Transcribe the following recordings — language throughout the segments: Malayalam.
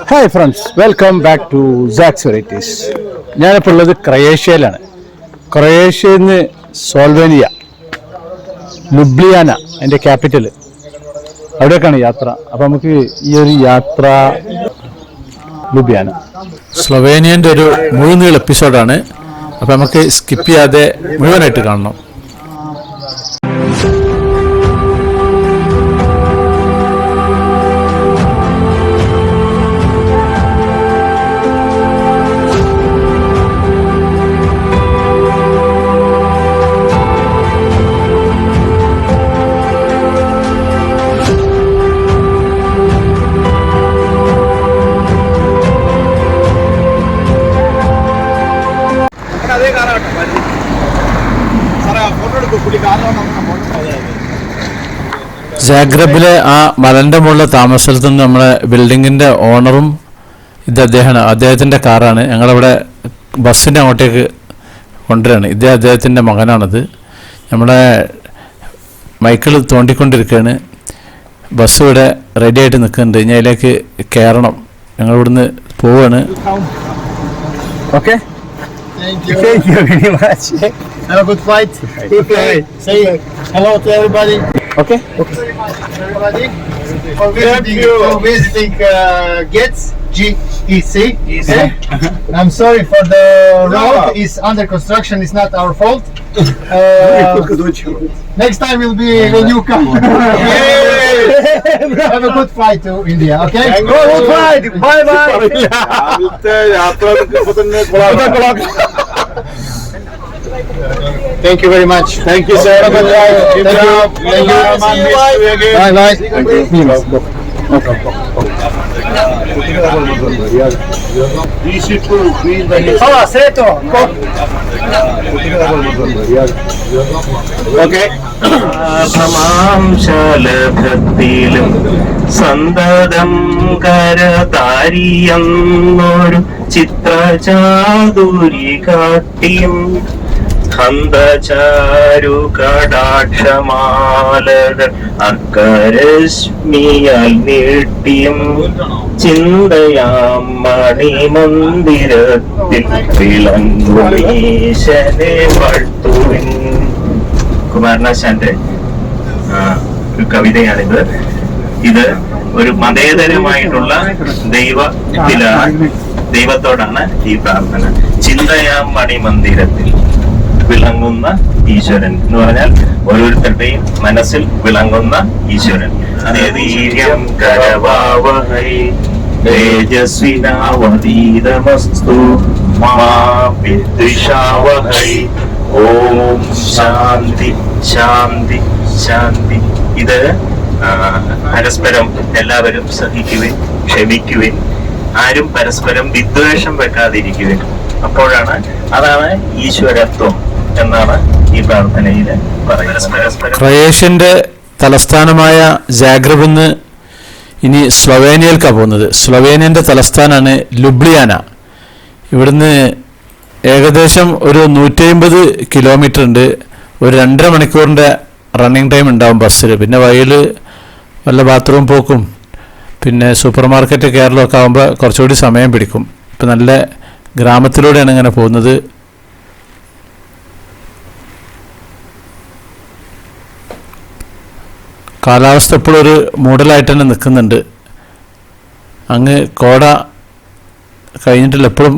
Hi friends, welcome back to Sax Varieties. ഞാനിപ്പോൾ ഉള്ളത് ക്രൊയേഷ്യയിലാണ്. ക്രൊയേഷ്യയിൽ നിന്ന് സോൾവേനിയ, ലുബ്ലിയാന അതിൻ്റെ ക്യാപിറ്റൽ, അവിടേക്കാണ് യാത്ര. അപ്പം നമുക്ക് ഈ ഒരു യാത്ര ലുബ്ലിയാന, സ്ലൊവേനിയൻ്റെ ഒരു മുഴുനീള എപ്പിസോഡാണ്. അപ്പം നമുക്ക് സ്കിപ്പ് ചെയ്യാതെ മുഴുവനായിട്ട് കാണണം. സാഗ്രബിലെ ആ മലൻ്റെ മുകളിലെ താമസ സ്ഥലത്ത് നിന്ന് നമ്മളെ ബിൽഡിങ്ങിൻ്റെ ഓണറും ഇത് അദ്ദേഹമാണ്. അദ്ദേഹത്തിൻ്റെ കാറാണ്. ഞങ്ങളവിടെ ബസ്സിൻ്റെ അങ്ങോട്ടേക്ക് കൊണ്ടുവരികയാണ്. ഇത് അദ്ദേഹത്തിൻ്റെ മകനാണത്. നമ്മളെ മൈക്കിൾ തോണ്ടിക്കൊണ്ടിരിക്കുകയാണ്. ബസ് ഇവിടെ റെഡി ആയിട്ട് നിൽക്കുന്നുണ്ട്. ഇനി അതിലേക്ക് കയറണം. ഞങ്ങളിവിടുന്ന് പോവുകയാണ്. Okay, Thank you very much. Have a good flight. Say hello to everybody. Okay. Everybody. For visiting Getz GEC. Okay? I'm sorry for the road. It's under construction. It's not our fault. Next time will be when you come. Have a good flight to India. Okay. Good flight. Bye bye. Thank you very much. Thank you, sir. Good job. Thank you. Bye bye. Hola, Seto. Okay. സമാംശലഭത്തിലും സന്തതം കരതാരിയെന്നൊരു ചിത്രചാതുരി കാട്ടിയും ഹന്തചാരു കടാക്ഷമാലകൾ അക്കരശ്മിയാൽ നീട്ടിയും ചിന്തയാം മണിമന്ദിരത്തിൽ വിളങ്ങുമീശനെ വാഴ്ത്തുവിൻ. കുമാരനാശാന്റെ ഒരു കവിതയാണിത്. ഇത് ഒരു മതേതരമായിട്ടുള്ള ദൈവത്തോടാണ് ഈ പ്രാർത്ഥന. ചിന്തയാം മണിമന്ദിരത്തിൽ വിളങ്ങുന്ന ഈശ്വരൻ എന്ന് പറഞ്ഞാൽ ഓരോരുത്തരുടെയും മനസ്സിൽ വിളങ്ങുന്ന ഈശ്വരൻ. ധീര്യം കരവാവഹൈ തേജസ്വിനാവതീതമസ്തു മാ വിദ്വിഷാവഹൈ. ഓം ശാന്തി ശാന്തി ശാന്തി. ഇത് പരസ്പരം എല്ലാവരും സഹിക്കുവിൻ, ക്ഷമിക്കുവിൻ, ആരും പരസ്പരം വിദ്വേഷം വെക്കാതിരിക്കുവിൻ. അതാണ് ഈശ്വരത്വം എന്നാണ് ഈ പ്രാർത്ഥനയിൽ പറയുന്നത്. ക്രൊയേഷ്യന്റെ തലസ്ഥാനമായ സാഗ്രബിൽ നിന്ന് ഇനി സ്ലൊവേനിയയിലേക്കാണ് പോകുന്നത്. സ്ലൊവേനിയന്റെ തലസ്ഥാനമാണ് ലുബ്ലിയാന. ഇവിടുന്ന് ഏകദേശം ഒരു 150 കിലോമീറ്റർ ഉണ്ട്. ഒരു 2.5 മണിക്കൂറിൻ്റെ റണ്ണിങ് ടൈം ഉണ്ടാവും ബസ്സിൽ. പിന്നെ വഴിയിൽ വല്ല ബാത്റൂം പോക്കും പിന്നെ സൂപ്പർ മാർക്കറ്റ് കയറലൊക്കെ ആകുമ്പോൾ കുറച്ചുകൂടി സമയം പിടിക്കും. ഇപ്പം നല്ല ഗ്രാമത്തിലൂടെയാണ് ഇങ്ങനെ പോകുന്നത്. കാലാവസ്ഥ എപ്പോഴും ഒരു മൂടലായിട്ട് തന്നെ നിൽക്കുന്നുണ്ട്. അങ്ങ് കോട കഴിഞ്ഞിട്ടില്ല, എപ്പോഴും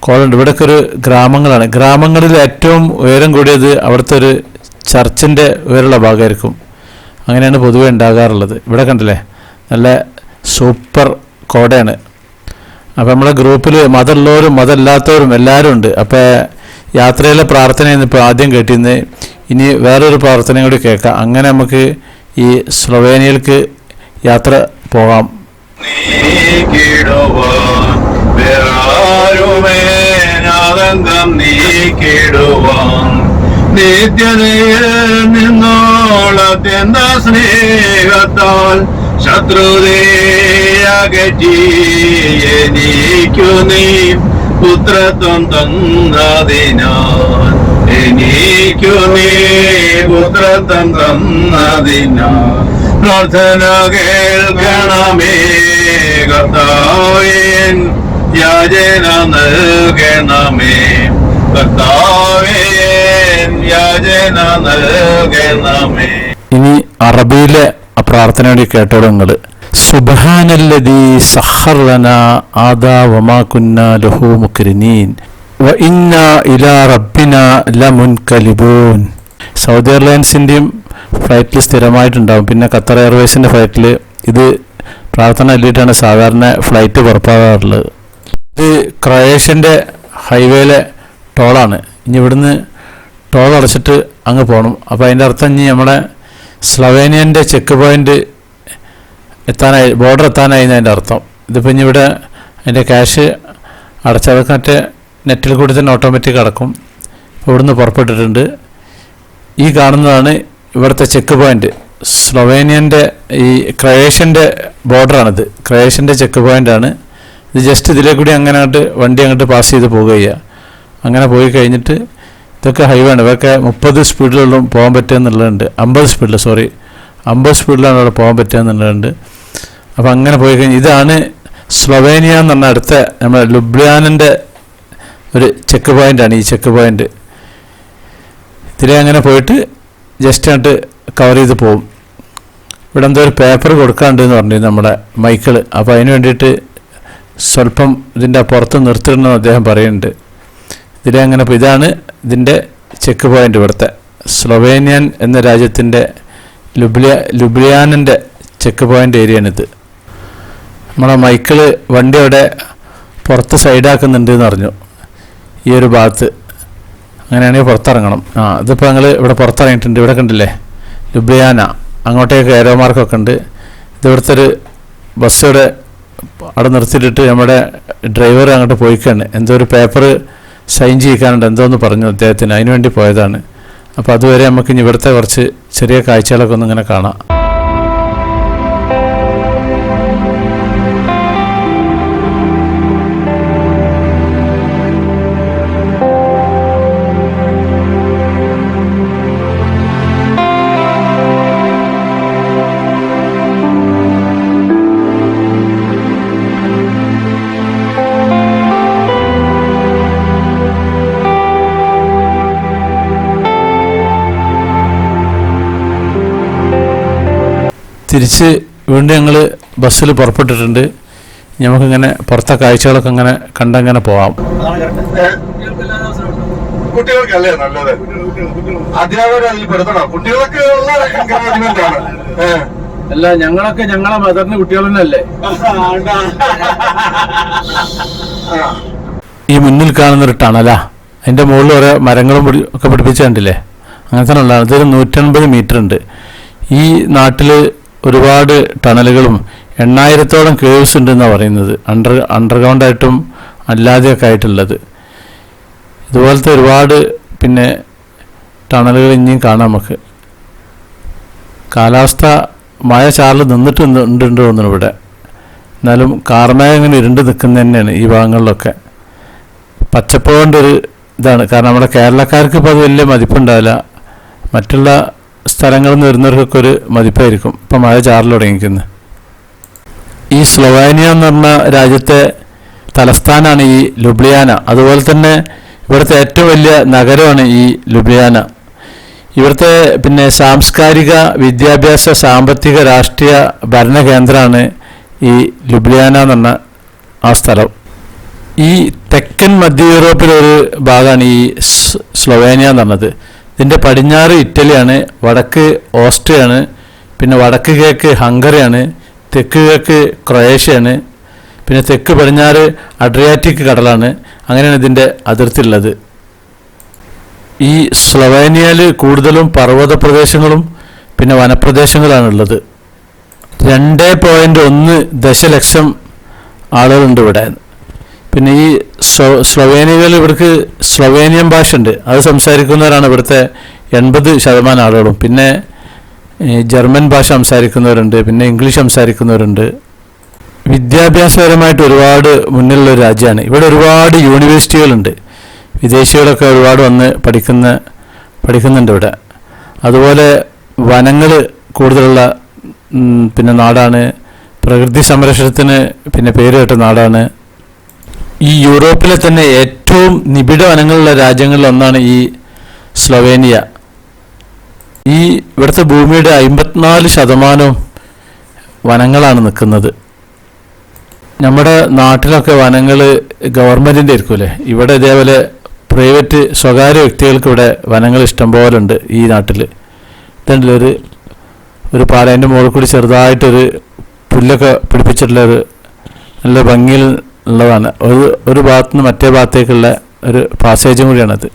കോടുണ്ട്. ഇവിടെയൊക്കെ ഒരു ഗ്രാമങ്ങളാണ്. ഗ്രാമങ്ങളിൽ ഏറ്റവും ഉയരം കൂടിയത് അവിടുത്തെ ഒരു ചർച്ചിൻ്റെ ഉയരമുള്ള ഭാഗമായിരിക്കും. അങ്ങനെയാണ് പൊതുവെ ഉണ്ടാകാറുള്ളത്. ഇവിടെ കണ്ടില്ലേ, നല്ല സൂപ്പർ കോടയാണ്. അപ്പോൾ നമ്മളെ ഗ്രൂപ്പിൽ മതമുള്ളവരും മതമില്ലാത്തവരും എല്ലാവരും ഉണ്ട്. അപ്പോൾ യാത്രയിലെ പ്രാർത്ഥനയെന്ന് ഇപ്പോൾ ആദ്യം കേട്ടിരുന്നത്, ഇനി വേറൊരു പ്രാർത്ഥനയും കൂടി കേൾക്കാം. അങ്ങനെ നമുക്ക് ഈ സ്ലൊവേനിയയിലേക്ക് യാത്ര പോകാം. നിത്യതയിൽ നിന്നോളത്യന്ത സ്നേഹത്താൽ ശത്രുതയകറ്റി എനിക്കു നീ പുത്രത്വം തന്നതിനാൽ, എനിക്കു നീ പുത്രത്വം തന്നതിനാൽ പ്രാർത്ഥന കേൾക്കണമേ കർത്താവേ യാചന നൽകണമേ കർത്താവേ യാചന നൽകണമേ. ഇനി അറബിയിലെ പ്രാർത്ഥന വേണ്ടി കേട്ടോളൂ നിങ്ങൾ. സുബ്ഹാനല്ലദീ സഖറ ലനാ ആദാ വമാ കുന്നാ ലഹു മുഖ്രിനീൻ വ ഇന്നാ ഇലാ റബ്ബിനാ ലമുൻകലിബൂൻ. സൗദി എയർലൈൻസിൻ്റെയും ഫ്ലൈറ്റിൽ സ്ഥിരമായിട്ടുണ്ടാവും. പിന്നെ ഖത്തർ എയർവേസിൻ്റെ ഫ്ലൈറ്റിൽ ഇത് പ്രാർത്ഥന ചൊല്ലിയിട്ടാണ് സാധാരണ ഫ്ലൈറ്റ് പുറപ്പെടാറുള്ളത്. ഇത് ക്രൊയേഷ്യൻ്റെ ഹൈവേയിലെ ടോളാണ്. ഇനി ഇവിടുന്ന് ടോൾ അടച്ചിട്ട് അങ്ങ് പോകണം. അപ്പോൾ അതിൻ്റെ അർത്ഥം ഇനി നമ്മുടെ സ്ലൊവേനിയൻ്റെ ചെക്ക് പോയിൻ്റ് എത്താനായി, ബോർഡർ എത്താനായി എന്നതിൻ്റെ അർത്ഥം. ഇതിപ്പോൾ ഇനി ഇവിടെ അതിൻ്റെ ക്യാഷ് അടച്ചതൊക്കെ മറ്റേ നെറ്റിൽ കൂടി തന്നെ ഓട്ടോമാറ്റിക് അടക്കും. ഇപ്പോൾ ഇവിടുന്ന് പുറപ്പെട്ടിട്ടുണ്ട്. ഈ കാണുന്നതാണ് ഇവിടുത്തെ ചെക്ക് പോയിൻ്റ്. സ്ലൊവേനിയൻ്റെ ഈ ക്രൊയേഷ്യൻ്റെ ബോർഡറാണിത്. ക്രൊയേഷ്യൻ്റെ ചെക്ക് പോയിൻ്റാണ് ഇത്. ജസ്റ്റ് ഇതിലേ കൂടി അങ്ങനെ വണ്ടി അങ്ങോട്ട് പാസ് ചെയ്ത് പോവുക. അങ്ങനെ പോയി കഴിഞ്ഞിട്ട് ഇതൊക്കെ ഹൈവേ ആണ്. ഇവയൊക്കെ 30 സ്പീഡിലുള്ള പോകാൻ പറ്റുക 50 സ്പീഡിലാണ് അവിടെ പോകാൻ പറ്റുക എന്നുള്ളതുണ്ട്. അപ്പോൾ അങ്ങനെ പോയി കഴിഞ്ഞാൽ ഇതാണ് സ്ലൊവേനിയ എന്ന് പറഞ്ഞാൽ അടുത്ത നമ്മുടെ ലുബ്ലിയാനൻ്റെ ഒരു ചെക്ക് പോയിൻ്റാണ് ഈ ചെക്ക് പോയിൻ്റ്. ഇതിലെ അങ്ങനെ പോയിട്ട് ജസ്റ്റ് അങ്ങോട്ട് കവർ ചെയ്ത് പോകും. ഇവിടെ എന്തോ ഒരു പേപ്പർ കൊടുക്കാണ്ടെന്ന് പറഞ്ഞിരുന്നു നമ്മുടെ മൈക്കിൾ. അപ്പോൾ അതിന് വേണ്ടിയിട്ട് സ്വല്പം ഇതിൻ്റെ പുറത്ത് നിർത്തിയിടണമെന്ന് അദ്ദേഹം പറയുന്നുണ്ട്. ഇതിലെ അങ്ങനെ ഇതാണ് ഇതിൻ്റെ ചെക്ക് പോയിൻ്റ്. ഇവിടുത്തെ സ്ലൊവേനിയൻ എന്ന രാജ്യത്തിൻ്റെ ലുബ്ലിയാനൻ്റെ ചെക്ക് പോയിൻ്റ് ഏരിയയാണിത്. നമ്മളെ മൈക്കിള് വണ്ടി അവിടെ പുറത്ത് സൈഡാക്കുന്നുണ്ട് എന്ന് പറഞ്ഞു ഈ ഒരു ഭാഗത്ത്. അങ്ങനെയാണെങ്കിൽ പുറത്തിറങ്ങണം. ഇതിപ്പോൾ ഞങ്ങൾ ഇവിടെ പുറത്തിറങ്ങിയിട്ടുണ്ട്. ഇവിടെ കണ്ടില്ലേ ലുബ്ലിയാന, അങ്ങോട്ടേക്ക് ഏരോ മാർക്കൊക്കെ ഉണ്ട്. ഇതിവിടുത്തെ ഒരു ബസ് ഇവിടെ അവിടെ നിർത്തിയിട്ടിട്ട് നമ്മുടെ ഡ്രൈവർ അങ്ങോട്ട് പോയിക്കാണ്. എന്തോ ഒരു പേപ്പർ സൈൻ ചെയ്യിക്കാനുണ്ട് എന്തോന്ന് പറഞ്ഞു അദ്ദേഹത്തിന്, അതിന് വേണ്ടി പോയതാണ്. അപ്പോൾ അതുവരെ നമുക്ക് ഇനി ഇവിടുത്തെ കുറച്ച് ചെറിയ കാഴ്ചകളൊക്കെ ഒന്നും ഇങ്ങനെ കാണാം. തിരിച്ച് വീണ്ടും ഞങ്ങൾ ബസ്സിൽ പുറപ്പെട്ടിട്ടുണ്ട്. നമുക്കിങ്ങനെ പുറത്തെ കാഴ്ചകളൊക്കെ ഇങ്ങനെ കണ്ടങ്ങനെ പോവാം. കുട്ടികൾക്കല്ലേ നല്ലത്, അധ്യാപകർ അതിൽ പെടുത്തണം. കുട്ടികൾക്ക് ഉള്ള എൻകറേജ്മെന്റ് ആണ്. അല്ല, ഞങ്ങളൊക്കെ ഞങ്ങളെ മദറിന് കുട്ടികൾ തന്നെയല്ലേ. ഈ മുന്നിൽ കാണുന്നൊരു ടണലാ, അതിൻ്റെ മുകളിൽ ഓരോ മരങ്ങളും ഒക്കെ പിടിപ്പിച്ച് കണ്ടില്ലേ, അങ്ങനെ തന്നെ ഉള്ളതാണ്. ഇതൊരു 150 മീറ്റർ ഉണ്ട്. ഈ നാട്ടിൽ ഒരുപാട് ടണലുകളും 8000-ഓളം കേവ്സ് ഉണ്ടെന്നാണ് പറയുന്നത്, അണ്ടർഗ്രൗണ്ടായിട്ടും അല്ലാതെയൊക്കെ ആയിട്ടുള്ളത്. ഇതുപോലത്തെ ഒരുപാട് പിന്നെ ടണലുകൾ ഇനിയും കാണാം നമുക്ക്. കാലാവസ്ഥ മഴ ചാറിൽ നിന്നിട്ടുണ്ട് തോന്നുന്നു ഇവിടെ. എന്നാലും കാർമേഘം ഇങ്ങനെ ഇരുണ്ട് നിൽക്കുന്ന തന്നെയാണ് ഈ ഭാഗങ്ങളിലൊക്കെ. പച്ചപ്പ് കൊണ്ടൊരു ഇതാണ്. കാരണം നമ്മുടെ കേരളക്കാർക്ക് ഇപ്പോൾ അത് വലിയ മതിപ്പുണ്ടാവില്ല, മറ്റുള്ള സ്ഥലങ്ങളിൽ നിന്ന് വരുന്നവർക്കൊക്കെ ഒരു മതിപ്പായിരിക്കും. ഇപ്പം മഴ ചാറിൽ തുടങ്ങിയിരിക്കുന്നത്. ഈ സ്ലൊവേനിയ എന്ന് പറഞ്ഞ രാജ്യത്തെ തലസ്ഥാനമാണ് ഈ ലുബ്ലിയാന. അതുപോലെ തന്നെ ഇവിടുത്തെ ഏറ്റവും വലിയ നഗരമാണ് ഈ ലുബ്ലിയാന. ഇവിടുത്തെ പിന്നെ സാംസ്കാരിക, വിദ്യാഭ്യാസ, സാമ്പത്തിക, രാഷ്ട്രീയ ഭരണ കേന്ദ്രമാണ് ഈ ലുബ്ലിയാന എന്ന് പറഞ്ഞ ആ സ്ഥലം. ഈ തെക്കൻ മധ്യ യൂറോപ്പിലൊരു ഭാഗമാണ് ഈ സ്ലൊവേനിയ എന്ന് പറഞ്ഞത്. ഇതിൻ്റെ പടിഞ്ഞാറ് ഇറ്റലിയാണ്, വടക്ക് ഓസ്ട്രിയയാണ്, പിന്നെ വടക്ക് കിഴക്ക് ഹംഗറിയാണ്, തെക്ക് കിഴക്ക് ക്രൊയേഷ്യയാണ്, പിന്നെ തെക്ക് പടിഞ്ഞാറ് അഡ്രിയാറ്റിക് കടലാണ്. അങ്ങനെയാണ് ഇതിൻ്റെ അതിർത്തി ഉള്ളത്. ഈ സ്ലൊവേനിയയിൽ കൂടുതലും പർവ്വത പ്രദേശങ്ങളും പിന്നെ വനപ്രദേശങ്ങളാണുള്ളത്. 2.1 ദശലക്ഷം ആളുകളുണ്ട് ഇവിടെ. പിന്നെ ഈ സ്ലൊവേനിയയിൽ ഇവർക്ക് സ്ലൊവേനിയൻ ഭാഷ ഉണ്ട്, അത് സംസാരിക്കുന്നവരാണ് ഇവിടുത്തെ 80% ആളുകളും. പിന്നെ ജർമ്മൻ ഭാഷ സംസാരിക്കുന്നവരുണ്ട്, പിന്നെ ഇംഗ്ലീഷ് സംസാരിക്കുന്നവരുണ്ട്. വിദ്യാഭ്യാസപരമായിട്ട് ഒരുപാട് മുന്നിലുള്ള ഒരു രാജ്യമാണ്. ഇവിടെ ഒരുപാട് യൂണിവേഴ്സിറ്റികളുണ്ട്, വിദേശികളൊക്കെ ഒരുപാട് വന്ന് പഠിക്കുന്നുണ്ട് ഇവിടെ. അതുപോലെ വനങ്ങൾ കൂടുതലുള്ള പിന്നെ നാടാണ്. പ്രകൃതി സംരക്ഷണത്തിന് പിന്നെ പേര് കേട്ട നാടാണ്. ഈ യൂറോപ്പിലെ തന്നെ ഏറ്റവും നിബിഡ വനങ്ങളുള്ള രാജ്യങ്ങളിൽ ഒന്നാണ് ഈ സ്ലൊവേനിയ. ഈ ഇവിടുത്തെ ഭൂമിയുടെ 54% വനങ്ങളാണ് നിൽക്കുന്നത്. നമ്മുടെ നാട്ടിലൊക്കെ വനങ്ങൾ ഗവൺമെൻറ്റിൻ്റെ ആയിരിക്കുമല്ലേ, ഇവിടെ ഇതേപോലെ പ്രൈവറ്റ് സ്വകാര്യ വ്യക്തികൾക്ക് ഇവിടെ വനങ്ങൾ ഇഷ്ടംപോലെ ഉണ്ട് ഈ നാട്ടിൽ. ഇതുണ്ടല്ലോ ഒരു പാലതിൻ്റെ മുകളിൽ കൂടി ചെറുതായിട്ടൊരു പുല്ലൊക്കെ പിടിപ്പിച്ചിട്ടുള്ള ഒരു നല്ല ഭംഗിയിൽ ഉള്ളതാണ്. ഒരു ഭാഗത്തു നിന്ന് മറ്റേ ഭാഗത്തേക്കുള്ള ഒരു പാസേജും കൂടിയാണത്.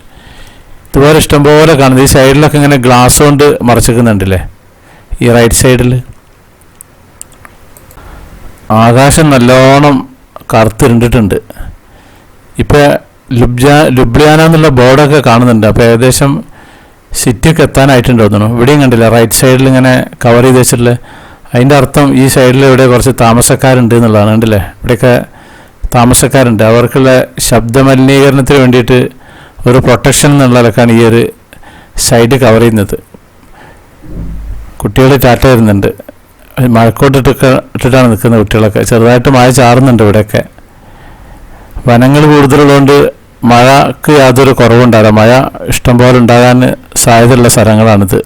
ഇതുപോലെ ഇഷ്ടംപോലെ കാണുന്നത്. ഈ സൈഡിലൊക്കെ ഇങ്ങനെ ഗ്ലാസ് കൊണ്ട് മറച്ചിരിക്കുന്നുണ്ടല്ലേ ഈ റൈറ്റ് സൈഡിൽ. ആകാശം നല്ലോണം കറുത്തിരുണ്ടിട്ടുണ്ട്. ഇപ്പോൾ ലുബ്ലിയാന എന്നുള്ള ബോർഡൊക്കെ കാണുന്നുണ്ട്. അപ്പോൾ ഏകദേശം സിറ്റിയൊക്കെ എത്താനായിട്ടുണ്ട് തോന്നുന്നു. ഇവിടെയും കണ്ടില്ല റൈറ്റ് സൈഡിൽ ഇങ്ങനെ കവർ ചെയ്ത് വെച്ചിട്ടുള്ള. അതിൻ്റെ അർത്ഥം ഈ സൈഡിൽ ഇവിടെ കുറച്ച് താമസക്കാരുണ്ട് എന്നുള്ളതാണ്. കണ്ടില്ലേ, ഇവിടെയൊക്കെ താമസക്കാരുണ്ട്. അവർക്കുള്ള ശബ്ദമലിനീകരണത്തിന് വേണ്ടിയിട്ട് ഒരു പ്രൊട്ടക്ഷൻ എന്നുള്ളതൊക്കെയാണ് ഈ ഒരു സൈഡ് കവർ ചെയ്യുന്നത്. കുട്ടികൾ ടാറ്റ വരുന്നുണ്ട്. മഴക്കോട്ട് ഇട്ടിട്ടാണ് നിൽക്കുന്നത് കുട്ടികളൊക്കെ. ചെറുതായിട്ട് മഴ ചാറുന്നുണ്ട് ഇവിടെയൊക്കെ. വനങ്ങൾ കൂടുതലുള്ളതുകൊണ്ട് മഴക്ക് യാതൊരു കുറവുണ്ടാകില്ല. മഴ ഇഷ്ടംപോലെ ഉണ്ടാകാൻ സാധ്യതയുള്ള സ്ഥലങ്ങളാണിത്.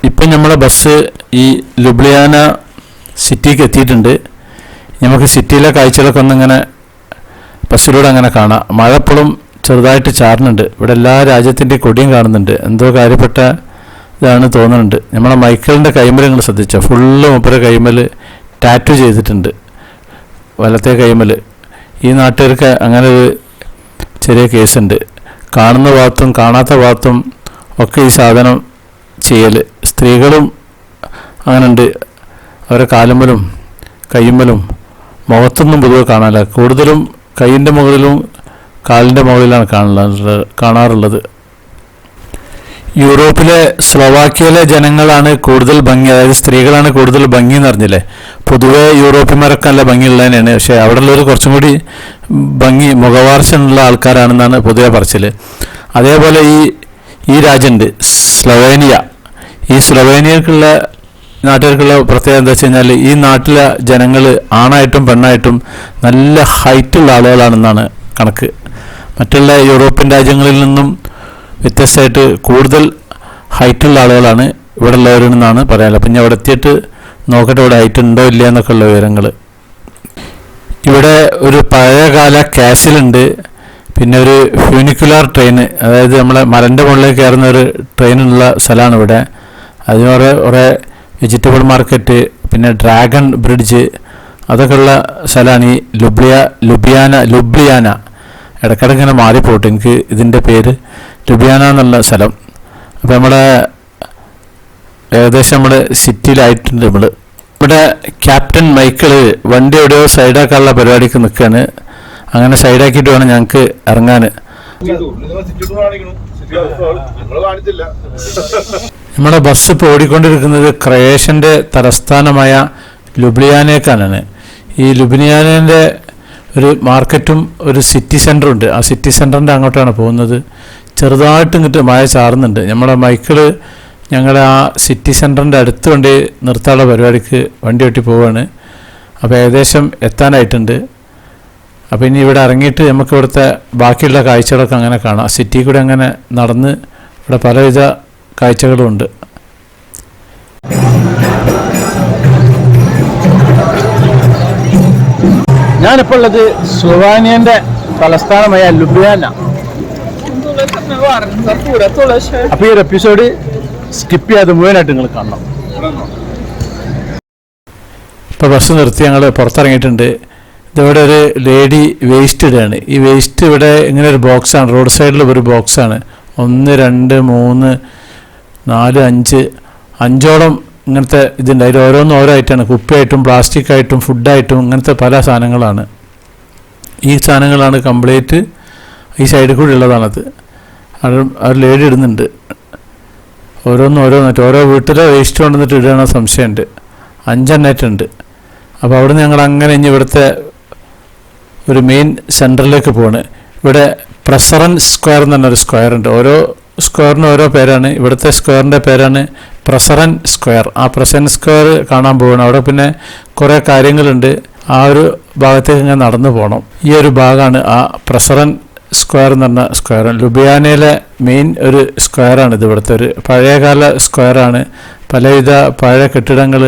ഇപ്പം നമ്മളെ ബസ് ഈ ലുബ്ലിയാന സിറ്റിക്ക് എത്തിയിട്ടുണ്ട്. നമുക്ക് സിറ്റിയിലെ കാഴ്ചകളൊക്കെ ഒന്നിങ്ങനെ ബസ്സിലൂടെ അങ്ങനെ കാണാം. മഴ എപ്പോഴും ചെറുതായിട്ട് ചാറുന്നുണ്ട്. ഇവിടെ എല്ലാ രാജ്യത്തിൻ്റെയും കൊടിയും കാണുന്നുണ്ട്. എന്തോ കാര്യപ്പെട്ട ഇതാണ് തോന്നുന്നുണ്ട്. നമ്മളെ മൈക്കിളിൻ്റെ കൈമൽ നിങ്ങൾ ശ്രദ്ധിച്ചോ, ഫുള്ള് മൂപ്പര കൈമൽ ടാറ്റു ചെയ്തിട്ടുണ്ട്, വലത്തെ കൈമൽ. ഈ നാട്ടുകാർക്ക് അങ്ങനെ ഒരു ചെറിയ കേസുണ്ട്. കാണുന്ന ഭാഗത്തും കാണാത്ത ഭാഗത്തും ഒക്കെ ഈ സാധനം ചെയ്യൽ. സ്ത്രീകളും അങ്ങനെയുണ്ട്. അവരെ കാലുമ്മലും കൈമ്മലും മുഖത്തൊന്നും പൊതുവെ കാണാനില്ല. കൂടുതലും കൈയിൻ്റെ മുകളിലും കാലിൻ്റെ മുകളിലാണ് കാണാറുള്ളത്. യൂറോപ്പിലെ സ്ലോവാക്യയിലെ ജനങ്ങളാണ് കൂടുതൽ ഭംഗി, അതായത് സ്ത്രീകളാണ് കൂടുതൽ ഭംഗി എന്ന് പറഞ്ഞില്ലേ. പൊതുവെ യൂറോപ്യന്മാരൊക്കെ നല്ല ഭംഗിയുള്ളത് തന്നെയാണ്. പക്ഷേ അവിടെ ഉള്ളവർ കുറച്ചും കൂടി ഭംഗി മുഖവാർച്ചയുള്ള ആൾക്കാരാണെന്നാണ് പൊതുവെ പറച്ചിൽ. അതേപോലെ ഈ രാജ്യമുണ്ട് സ്ലൊവേനിയ. ഈ സ്ലൊവേനിയക്കുള്ള നാട്ടുകാർക്കുള്ള പ്രത്യേകത എന്താ വെച്ച് കഴിഞ്ഞാൽ ഈ നാട്ടിലെ ജനങ്ങൾ ആണായിട്ടും പെണ്ണായിട്ടും നല്ല ഹൈറ്റുള്ള ആളുകളാണെന്നാണ് കണക്ക്. മറ്റുള്ള യൂറോപ്യൻ രാജ്യങ്ങളിൽ നിന്നും വ്യത്യസ്തമായിട്ട് കൂടുതൽ ഹൈറ്റുള്ള ആളുകളാണ് ഇവിടെ ഉള്ളവരെന്നാണ് പറയാനുള്ളത്. അപ്പം ഞാൻ അവിടെ എത്തിയിട്ട് നോക്കട്ടെ ഇവിടെ ഹൈറ്റ് ഉണ്ടോ ഇല്ല എന്നൊക്കെ ഉള്ള വിവരങ്ങൾ. ഇവിടെ ഒരു പഴയകാല കാസിലുണ്ട്. പിന്നെ ഒരു ഫ്യൂനിക്കുലാർ ട്രെയിൻ, അതായത് നമ്മളെ മലൻ്റെ മുകളിലേക്ക് കയറുന്ന ഒരു ട്രെയിനുള്ള സ്ഥലമാണ് ഇവിടെ. അതിന് കുറേ വെജിറ്റബിൾ മാർക്കറ്റ്, പിന്നെ ഡ്രാഗൺ ബ്രിഡ്ജ്, അതൊക്കെ ഉള്ള സ്ഥലമാണ് ഈ ലുബ്ലിയാന. ഇടയ്ക്കിടയ്ക്ക് ഇങ്ങനെ മാറിപ്പോട്ടെ എനിക്ക് ഇതിൻ്റെ പേര്. ലുബ്ലിയാന എന്നുള്ള സ്ഥലം. അപ്പോൾ നമ്മളെ ഏകദേശം നമ്മൾ സിറ്റിയിലായിട്ടുണ്ട്. ഇവിടെ ക്യാപ്റ്റൻ മൈക്കിള് വണ്ടി എവിടെയോ സൈഡാക്കാനുള്ള പരിപാടിക്ക് നിൽക്കുകയാണ്. അങ്ങനെ സൈഡാക്കിയിട്ട് വേണം ഞങ്ങൾക്ക് ഇറങ്ങാൻ. നമ്മുടെ ബസ് ഇപ്പോൾ ഓടിക്കൊണ്ടിരിക്കുന്നത് ക്രൊയേഷ്യൻ്റെ തലസ്ഥാനമായ ലുബ്ലിയാനേക്കാണ്. ഈ ലുബ്ലിയാനേൻ്റെ ഒരു മാർക്കറ്റും ഒരു സിറ്റി സെൻറ്ററും ഉണ്ട്. ആ സിറ്റി സെൻറ്ററിൻ്റെ അങ്ങോട്ടാണ് പോകുന്നത്. ചെറുതായിട്ട് ഇങ്ങോട്ട് മഴ ചാറുന്നുണ്ട്. നമ്മുടെ മൈക്കിള് ഞങ്ങളുടെ ആ സിറ്റി സെൻറ്ററിൻ്റെ അടുത്ത് കൊണ്ട് നിർത്താനുള്ള പരിപാടിക്ക് വണ്ടി ഓട്ടി പോവുകയാണ്. അപ്പോൾ ഏകദേശം എത്താനായിട്ടുണ്ട്. അപ്പോൾ ഇനി ഇവിടെ ഇറങ്ങിയിട്ട് നമുക്ക് ഇവിടുത്തെ ബാക്കിയുള്ള കാഴ്ചകളൊക്കെ അങ്ങനെ കാണാം. സിറ്റി കൂടെ അങ്ങനെ നടന്ന് ഇവിടെ പലവിധ കാഴ്ചകളുമുണ്ട്. ഞാനിപ്പോൾ ഉള്ളത് സ്ലൊവാനിയൻ്റെ തലസ്ഥാനമായ ലുബ്ലിയാന. അപ്പോൾ ഈ ഒരു എപ്പിസോഡ് സ്കിപ്പ് ചെയ്യാതെ മുഴുവനായിട്ട് നിങ്ങൾ കാണണം. ഇപ്പോൾ ബസ് നിർത്തി ഞങ്ങൾ പുറത്തിറങ്ങിയിട്ടുണ്ട്. ഇതിവിടെ ഒരു ലേഡി വേസ്റ്റ് ഇടുകയാണ്. ഈ വേസ്റ്റ് ഇവിടെ ഇങ്ങനെ ഒരു ബോക്സാണ്, റോഡ് സൈഡിൽ ഒരു ബോക്സാണ്. 1 2 3 4 5 5ഓളം ഇങ്ങനത്തെ ഇതുണ്ട്. അതിൽ ഓരോന്നും ഓരോ ആയിട്ടാണ്. കുപ്പിയായിട്ടും പ്ലാസ്റ്റിക്കായിട്ടും ഫുഡായിട്ടും ഇങ്ങനത്തെ പല സാധനങ്ങളാണ്. ഈ സാധനങ്ങളാണ് കംപ്ലീറ്റ് ഈ സൈഡിൽ കൂടി ഉള്ളതാണത്. അവർ ലേഡി ഇടുന്നുണ്ട്. ഓരോന്നായിട്ട് ഓരോ വീട്ടിലെ വേസ്റ്റ് കൊണ്ടുവന്നിട്ട് ഇടുകയാണ് സംശയമുണ്ട്. 5 എണ്ണായിട്ടുണ്ട്. അപ്പോൾ അവിടെ നിന്ന് ഞങ്ങൾ അങ്ങനെ ഇനി ഇവിടുത്തെ ഒരു മെയിൻ സെൻറ്ററിലേക്ക് പോവാണ്. ഇവിടെ പ്രസറൻ സ്ക്വയർ എന്ന് പറഞ്ഞൊരു സ്ക്വയർ ഉണ്ട്. ഓരോ സ്ക്വയറിന് ഓരോ പേരാണ്. ഇവിടുത്തെ സ്ക്വയറിൻ്റെ പേരാണ് പ്രസറൻ സ്ക്വയർ. ആ പ്രസറൻ സ്ക്വയർ കാണാൻ പോവുകയാണ്. അവിടെ പിന്നെ കുറേ കാര്യങ്ങളുണ്ട്. ആ ഒരു ഭാഗത്തേക്ക് ഇങ്ങനെ നടന്നു പോകണം. ഈ ഒരു ഭാഗമാണ് ആ പ്രസറൻ സ്ക്വയർ എന്ന് പറഞ്ഞ സ്ക്വയർ. ലുബിയാനയിലെ മെയിൻ ഒരു സ്ക്വയറാണിത്. ഇവിടുത്തെ ഒരു പഴയകാല സ്ക്വയറാണ്. പലവിധ പഴയ കെട്ടിടങ്ങൾ,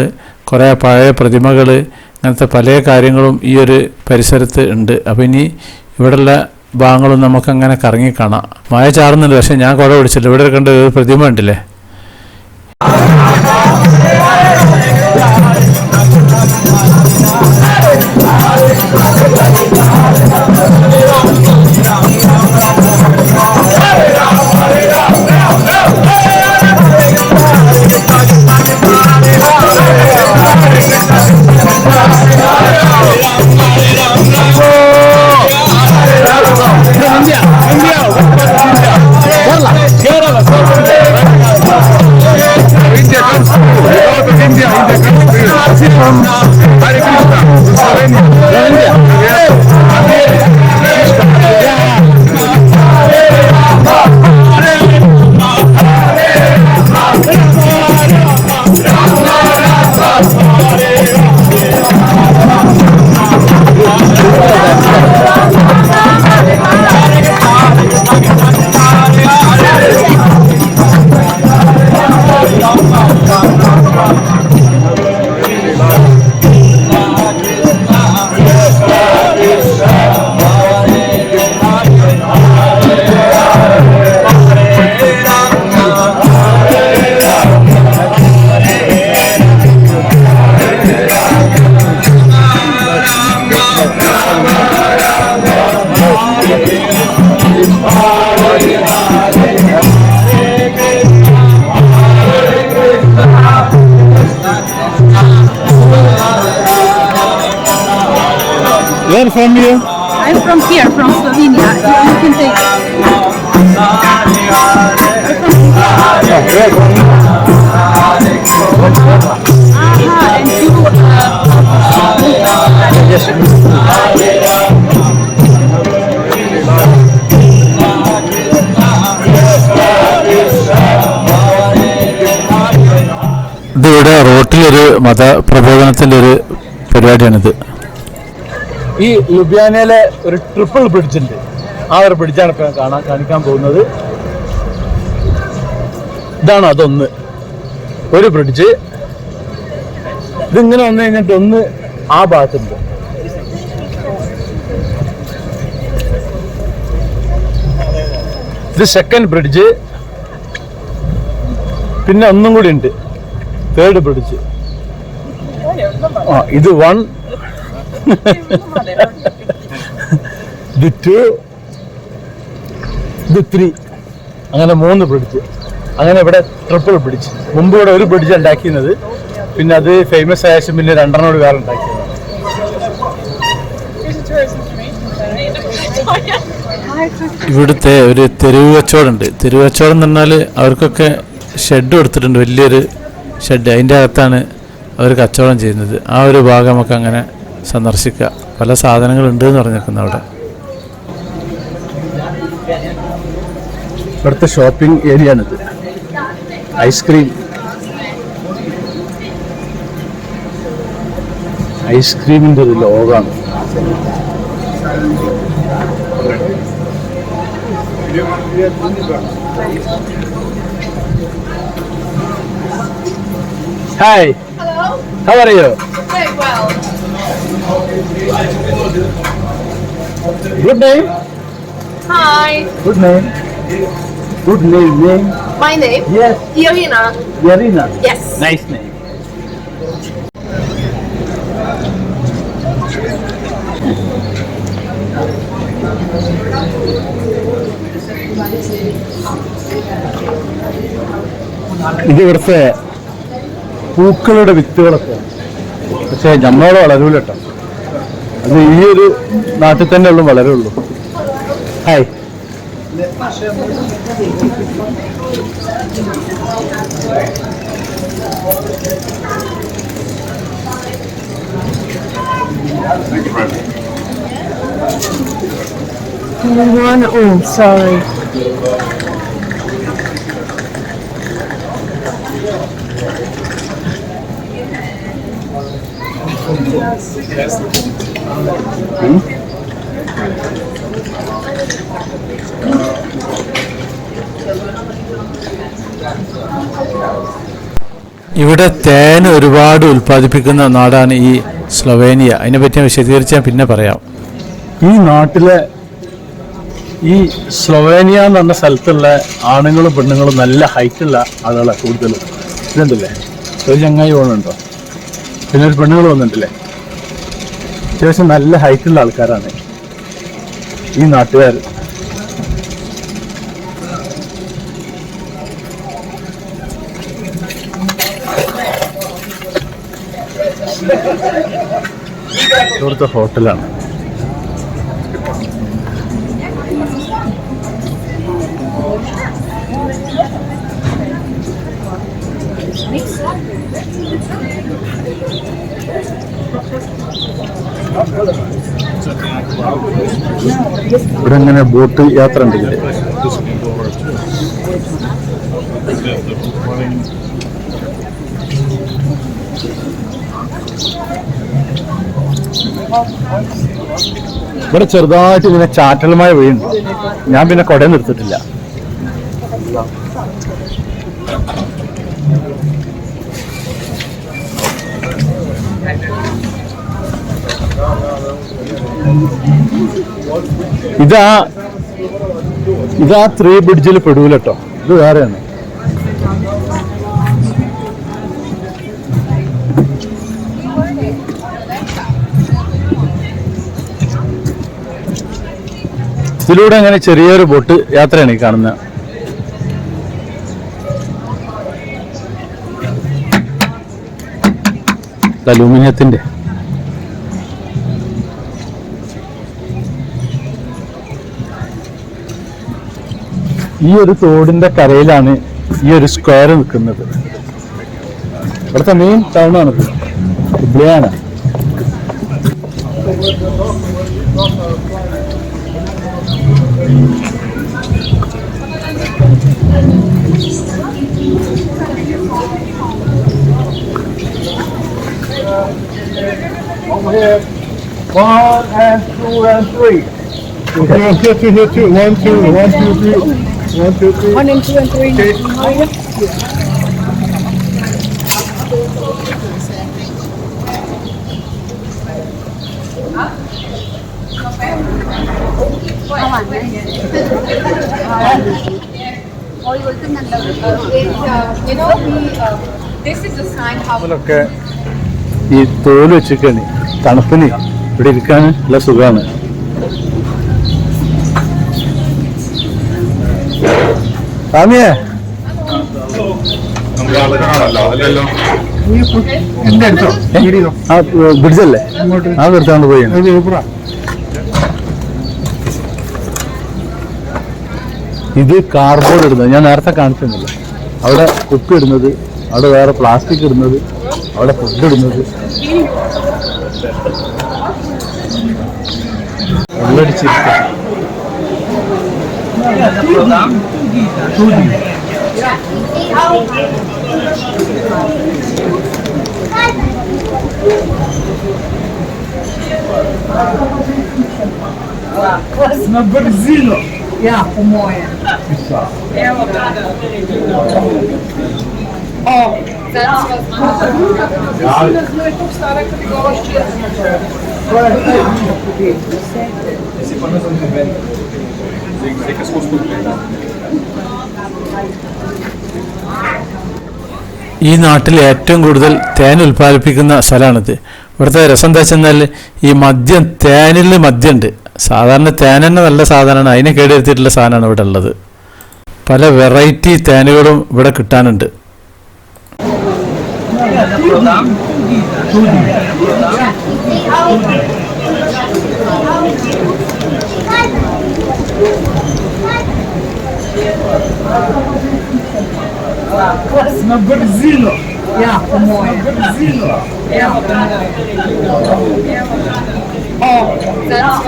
കുറേ പഴയ പ്രതിമകൾ, അങ്ങനത്തെ പല കാര്യങ്ങളും ഈ ഒരു പരിസരത്ത് ഉണ്ട്. അപ്പോൾ ഇനി ഇവിടെയുള്ള ഭാഗങ്ങളും നമുക്കങ്ങനെ കറങ്ങി കാണാം. മഴ ചാറുന്നുണ്ട്, പക്ഷേ ഞാൻ കുട പിടിച്ചില്ല. ഇവിടെ കണ്ട ഒരു പ്രതിമ ഉണ്ടല്ലേ. Where from you? I'm from here, from Slovenia. You can take it. And you ഇതിവിടെ റോട്ടിലൊരു മതപ്രബോധനത്തിൻ്റെ ഒരു പരിപാടിയാണിത്. ഈ ലുബിയാനയിലെ ഒരു ട്രിപ്പിൾ ബ്രിഡ്ജ് ഉണ്ട്. ആ ഒരു ബ്രിഡ്ജാണ് ഇപ്പം കാണിക്കാൻ പോകുന്നത്. ഇതാണ് അതൊന്ന്, ഒരു ബ്രിഡ്ജ്. ഇതിങ്ങനെ വന്നു കഴിഞ്ഞിട്ട് ഒന്ന് ആ ഭാഗത്തുണ്ട്. ഇത് സെക്കൻഡ് ബ്രിഡ്ജ്. പിന്നെ ഒന്നും കൂടി ഉണ്ട്, തേർഡ് ബ്രിഡ്ജ്. ഇത് 1, ഇത് 2, ഇത് 3, അങ്ങനെ 3 ബ്രിഡ്ജ്. അങ്ങനെ ഇവിടെ ട്രിപ്പിൾ ബ്രിഡ്ജ്. മുമ്പ് ഇവിടെ ഒരു ബ്രിഡ്ജ് ഉണ്ടാക്കിയത്, പിന്നെ അത് ഫേമസ് ആയ ശേഷം പിന്നെ 2 വേറെ ഉണ്ടാക്കിയത്. ഇവിടുത്തെ ഒരു തെരുവ് കച്ചവടമുണ്ട്. തെരുവ് കച്ചവടം എന്ന് പറഞ്ഞാൽ അവർക്കൊക്കെ ഷെഡ് കൊടുത്തിട്ടുണ്ട്, വലിയൊരു ഷെഡ്. അതിൻ്റെ അകത്താണ് അവർ കച്ചവടം ചെയ്യുന്നത്. ആ ഒരു ഭാഗം നമുക്ക് അങ്ങനെ സന്ദർശിക്കുക. പല സാധനങ്ങളുണ്ട് എന്ന് പറഞ്ഞേക്കുന്ന അവിടെ. ഇവിടുത്തെ ഷോപ്പിംഗ് ഏരിയ ആണിത്. ഐസ്ക്രീമിൻ്റെ ഒരു ലോകമാണ്. Hi. Hello. How are you? Very well. Good name. Hi. Good name. Good name. My name? Yes. Irina. Yarina. Yes. Nice name. ഇത് ഇവിടുത്തെ പൂക്കളുടെ വിത്തുകളൊക്കെ, പക്ഷേ നമ്മളോട് വളരൂല കേട്ടോ. അത് ഈ ഒരു നാട്ടിൽ തന്നെ ഉള്ളു വളരുള്ളൂ. ഹായ്. One, oh, sorry. ഇവിടെ തേൻ ഒരുപാട് ഉൽപ്പാദിപ്പിക്കുന്ന നാടാണ് ഈ സ്ലൊവേനിയ. അതിനെപ്പറ്റി ഞാൻ വിശദീകരിച്ച് പിന്നെ പറയാം. ഈ നാട്ടിലെ ഈ സ്ലൊവേനിയ എന്ന് പറഞ്ഞ സ്ഥലത്തുള്ള ആണുങ്ങളും പെണ്ണുങ്ങളും നല്ല ഹൈറ്റുള്ള ആളുകളാണ് കൂടുതലും. ഇതുണ്ടല്ലേ, ഒരു ചങ്ങായി പോകുന്നുണ്ടോ, പിന്നെ ഒരു പെണ്ണുങ്ങൾ വന്നിട്ടില്ലേ, അത്യാവശ്യം നല്ല ഹൈറ്റുള്ള ആൾക്കാരാണ് ഈ നാട്ടുകാർ. ഇവിടുത്തെ ഹോട്ടലാണ്. ഇവിടെ ഇങ്ങനെ ബോട്ട് യാത്ര ഉണ്ട്. ഇവിടെ ചെറുതായിട്ട് ഇങ്ങനെ ചാറ്റൽ മഴ പെയ്യുന്നു. ഞാൻ പിന്നെ കുടയും നിർത്തിട്ടില്ല. ഇതാ 3 ബ്രിഡ്ജിൽ പെടൂല കേട്ടോ, ഇത് വേറെയാണ്. ഇതിലൂടെ അങ്ങനെ ചെറിയൊരു ബോട്ട് യാത്രയാണ് ഈ കാണുന്നത്. അലൂമിനിയത്തിന്റെ. ഈ ഒരു തോടിന്റെ കരയിലാണ് ഈ ഒരു സ്ക്വയർ നിൽക്കുന്നത്. ഇവിടുത്തെ മെയിൻ ടൗൺ ആണ് ലുബ്ലിയാന. Over here. 1 and 2 and 3. Okay, here too, here too. 1, 2, 1, 2, 3. 1, 2, 3. 1 and 2 and 3. Okay. This is a sign how ഒക്കെ ഈ തോല് വെച്ചിരിക്കാണ്. തണുപ്പിന് ഇവിടെ ഇരിക്കാൻ നല്ല സുഖമാണ്. സ്വാമിയേ, ആ ബ്രിഡ്ജല്ലേ, ആ എടുത്താണ്ട് പോയി. ഇത് കാർബോർഡ് ഇടുന്നത് ഞാൻ നേരത്തെ കാണിച്ചിരുന്നില്ല. അവിടെ കുപ്പി ഇടുന്നത്, അവിടെ വേറെ പ്ലാസ്റ്റിക് ഇടുന്നത്, അവിടെ ഫുഡ് ഇടുന്നത്. വെള്ളടിച്ചിരിക്കും. na Brazilo. Yeah, по-моему. Oh, that's ഈ നാട്ടിൽ ഏറ്റവും കൂടുതൽ തേൻ ഉൽപ്പാദിപ്പിക്കുന്ന സ്ഥലമാണിത്. ഇവിടുത്തെ രസം എന്താ വെച്ചെന്നാൽ ഈ മദ്യം, തേനിൽ മദ്യമുണ്ട്. സാധാരണ തേൻ തന്നെ നല്ല സാധനമാണ്, അതിനെ കേടുവരുത്തിയിട്ടുള്ള സാധനമാണ് ഇവിടെ ഉള്ളത്. പല വെറൈറ്റി തേനുകളും ഇവിടെ കിട്ടാനുണ്ട്. na Brazilo. Yeah, по-моему. Brazilo. Yeah. Oh, that's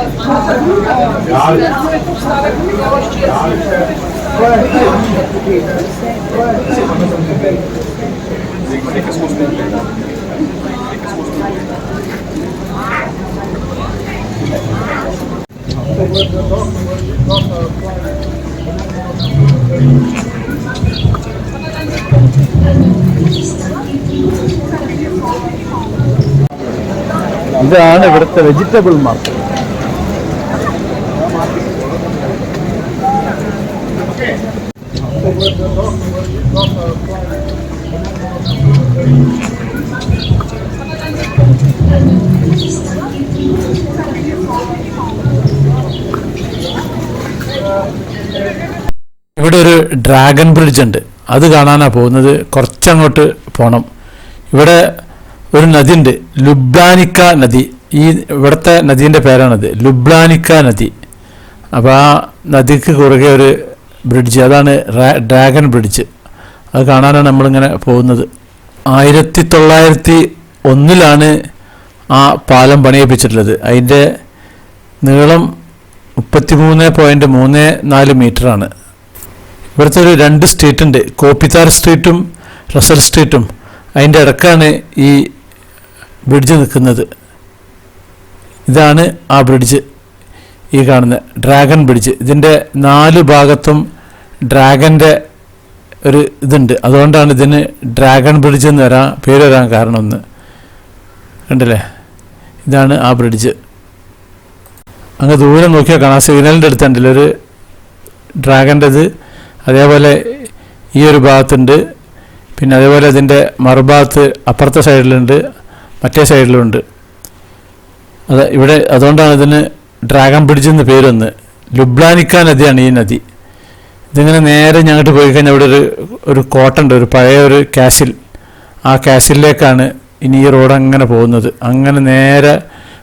ഇതാണ് ഇവിടുത്തെ വെജിറ്റബിൾ മാർക്കറ്റ്. ഇവിടെ ഒരു ഡ്രാഗൺ ബ്രിഡ്ജ് ഉണ്ട്, അത് കാണാനാണ് പോകുന്നത്. കുറച്ചങ്ങോട്ട് പോകണം. ഇവിടെ ഒരു നദി ഉണ്ട്, ലുബ്ലാനിക്ക നദി. ഈ ഇവിടുത്തെ നദീൻ്റെ പേരാണത്, ലുബ്ലാനിക്ക നദി. അപ്പോൾ ആ നദിക്ക് കുറുകെ ഒരു ബ്രിഡ്ജ്, അതാണ് ഡ്രാഗൺ ബ്രിഡ്ജ്. അത് കാണാനാണ് നമ്മളിങ്ങനെ പോകുന്നത്. 1901 ആ പാലം പണിയിപ്പിച്ചിട്ടുള്ളത്. അതിൻ്റെ നീളം 33.34 മീറ്ററാണ്. ഇവിടുത്തെ ഒരു 2 സ്ട്രീറ്റ് ഉണ്ട്, കോപ്പിത്താർ സ്ട്രീറ്റും റസൽ സ്ട്രീറ്റും. അതിൻ്റെ ഇടക്കാണ് ഈ ബ്രിഡ്ജ് നിൽക്കുന്നത്. ഇതാണ് ആ ബ്രിഡ്ജ്, ഈ കാണുന്ന ഡ്രാഗൺ ബ്രിഡ്ജ്. ഇതിൻ്റെ 4 ഭാഗത്തും ഡ്രാഗൻ്റെ ഒരു ഇതുണ്ട്, അതുകൊണ്ടാണ് ഇതിന് ഡ്രാഗൺ ബ്രിഡ്ജ് എന്ന് പേര് വരാൻ കാരണം. ഒന്ന് കണ്ടില്ലേ, ഇതാണ് ആ ബ്രിഡ്ജ്. അങ്ങ് ദൂരം നോക്കിയാൽ കാണാം, സിഗ്നലിൻ്റെ അടുത്തുണ്ടല്ലോ ഒരു ഡ്രാഗൻ്റെത്. അതേപോലെ ഈ ഒരു ഭാഗത്തുണ്ട്, പിന്നെ അതേപോലെ ഇതിൻ്റെ മറുഭാഗത്ത് അപ്പുറത്തെ സൈഡിലുണ്ട്, മറ്റേ സൈഡിലുണ്ട്. അതുകൊണ്ടാണ് ഇതിന് ഡ്രാഗൺ ബ്രിഡ്ജ് എന്ന് പേരൊന്ന്. ലുബ്ലാനിക്ക നദിയാണ് ഈ നദി. ഇതിങ്ങനെ നേരെ ഞങ്ങോട്ട് പോയി കഴിഞ്ഞാൽ ഇവിടെ ഒരു കോട്ടുണ്ട്, ഒരു പഴയ ഒരു കാസിൽ. ആ കാസിലേക്കാണ് ഇനി ഈ റോഡ് അങ്ങനെ പോകുന്നത്. അങ്ങനെ നേരെ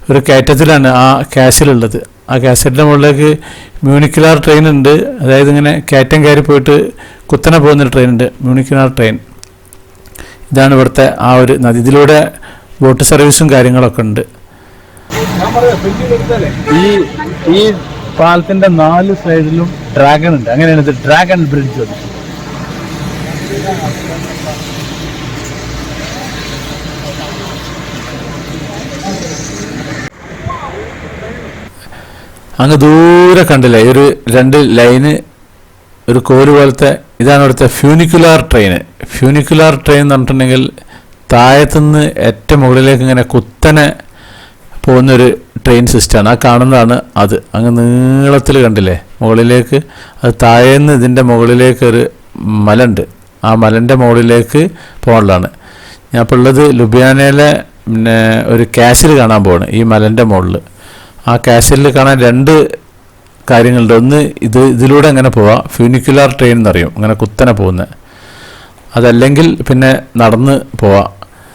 ഒരു കയറ്റത്തിലാണ് ആ കാസിലുള്ളത്. ആ കാസിലിൻ്റെ മുകളിലേക്ക് മ്യൂണിക്കുലാർ ട്രെയിൻ ഉണ്ട്. അതായത് ഇങ്ങനെ കയറ്റം കയറി പോയിട്ട് കുത്തനെ പോകുന്നൊരു ട്രെയിൻ ഉണ്ട്, മ്യൂണിക്കുലാർ ട്രെയിൻ. ഇതാണ് ഇവിടുത്തെ ആ ഒരു നദി. ഇതിലൂടെ ബോട്ട് സർവീസും കാര്യങ്ങളൊക്കെ ഉണ്ട്. ഈ പാലത്തിന്റെ 4 സൈഡിലും ഡ്രാഗൺ ഉണ്ട്. അങ്ങനെയാണ് ഇത് ഡ്രാഗൺ ബ്രിഡ്ജ്. അങ്ങ് ദൂരെ കണ്ടില്ലേ ഒരു 2 ലൈന്, ഒരു കോല് പോലത്തെ. ഇതാണ് ഇവിടുത്തെ ഫ്യൂണിക്കുലാർ ട്രെയിൻ. ഫ്യൂണിക്കുലാർ ട്രെയിൻ എന്ന് പറഞ്ഞിട്ടുണ്ടെങ്കിൽ താഴത്തുനിന്ന് ഏറ്റവും മുകളിലേക്ക് ഇങ്ങനെ കുത്തനെ പോകുന്നൊരു ട്രെയിൻ സിസ്റ്റമാണ്. ആ കാണുന്നതാണ് അത്. അങ്ങ് നീളത്തിൽ കണ്ടില്ലേ മുകളിലേക്ക്. അത് താഴേന്ന് ഇതിൻ്റെ മുകളിലേക്ക് ഒരു മല ഉണ്ട്, ആ മലൻ്റെ മുകളിലേക്ക് പോകാനുള്ളതാണ്. ഞാൻ ഇപ്പോൾ ഉള്ളത് ലുബിയാനയിലെ പിന്നെ ഒരു കാസിൽ കാണാൻ പോവാണ്, ഈ മലൻ്റെ മുകളിൽ. ആ കാസിലിൽ കാണാൻ 2 കാര്യങ്ങളുണ്ട്. ഒന്ന് ഇതിലൂടെ അങ്ങനെ പോവാം, ഫ്യൂണിക്കുലാർ ട്രെയിൻ എന്നറിയും, അങ്ങനെ കുത്തനെ പോകുന്നത്. അതല്ലെങ്കിൽ പിന്നെ നടന്ന് പോവാം.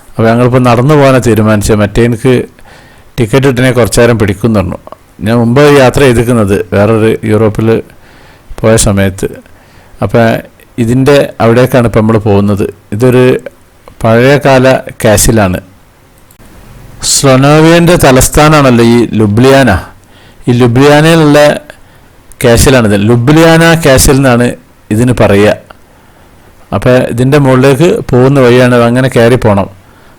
അപ്പോൾ ഞങ്ങളിപ്പോൾ നടന്നു പോകാനാണ് തീരുമാനിച്ചത്. മറ്റേ എനിക്ക് ടിക്കറ്റ് കിട്ടണേ കുറച്ച് നേരം പിടിക്കും എന്ന് പറഞ്ഞു. ഞാൻ മുമ്പ് യാത്ര ചെയ്തിരിക്കുന്നത് വേറൊരു യൂറോപ്പിൽ പോയ സമയത്ത്. അപ്പോൾ ഇതിൻ്റെ അവിടേക്കാണ് ഇപ്പോൾ നമ്മൾ പോകുന്നത്. ഇതൊരു പഴയകാല കാസിലാണ്. സ്ലൊവേനിയൻ്റെ തലസ്ഥാനമാണല്ലോ ഈ ലുബ്ലിയാന. ഈ ലുബ്ലിയാനയിലുള്ള കാസിലാണിത്. ലുബ്ലിയാന കാസിൽ എന്നാണ് ഇതിന് പറയുക. അപ്പോൾ ഇതിൻ്റെ മുകളിലേക്ക് പോകുന്ന വഴിയാണ്, അങ്ങനെ കയറി പോകണം.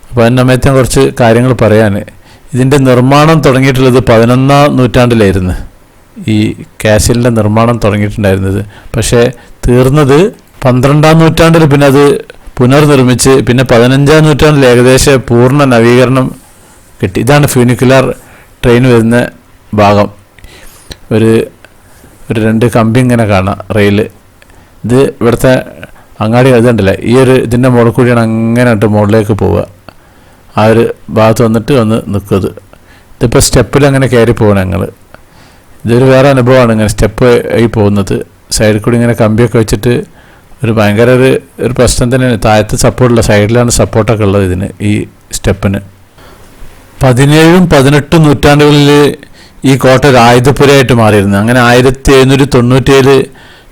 അപ്പോൾ അതിൻ്റെ സമയത്ത് കുറച്ച് കാര്യങ്ങൾ പറയാൻ. ഇതിൻ്റെ നിർമ്മാണം തുടങ്ങിയിട്ടുള്ളത് 11-ാം നൂറ്റാണ്ടിലായിരുന്നു. ഈ കാസിലിൻ്റെ നിർമ്മാണം തുടങ്ങിയിട്ടുണ്ടായിരുന്നത്. പക്ഷേ തീർന്നത് 12-ാം നൂറ്റാണ്ടിൽ. പിന്നെ അത് പുനർനിർമ്മിച്ച് പിന്നെ 15-ാം നൂറ്റാണ്ടിൽ ഏകദേശം പൂർണ്ണ നവീകരണം കിട്ടി. ഇതാണ് ഫ്യൂണിക്കുലാർ ട്രെയിൻ വരുന്ന ഭാഗം. ഒരു 2 കമ്പി ഇങ്ങനെ കാണാം, റെയിൽ. ഇത് ഇവിടുത്തെ അങ്ങാടി അതുണ്ടല്ലേ, ഈ ഒരു ഇതിൻ്റെ മുകളിൽ കൂടിയാണ് അങ്ങനെ മുകളിലേക്ക് പോവുക. ആ ഒരു ഭാഗത്ത് വന്നിട്ട് ഒന്ന് നിൽക്കുന്നത്. ഇതിപ്പോൾ സ്റ്റെപ്പിൽ അങ്ങനെ കയറി പോകണം ഞങ്ങൾ. ഇതൊരു വേറെ അനുഭവമാണ്, ഇങ്ങനെ സ്റ്റെപ്പ് ആയി പോകുന്നത്. സൈഡിൽ കൂടി ഇങ്ങനെ കമ്പിയൊക്കെ വെച്ചിട്ട് ഒരു ഭയങ്കര ഒരു പ്രശ്നം തന്നെയാണ്. താഴത്ത് സപ്പോർട്ടുള്ള, സൈഡിലാണ് സപ്പോർട്ടൊക്കെ ഉള്ളത് ഇതിന്, ഈ സ്റ്റെപ്പിന്. 17ഉം 18ഉം നൂറ്റാണ്ടുകളിൽ ഈ കോട്ട ഒരു ആയുധപ്പുരയായിട്ട് മാറിയിരുന്നു. അങ്ങനെ 1797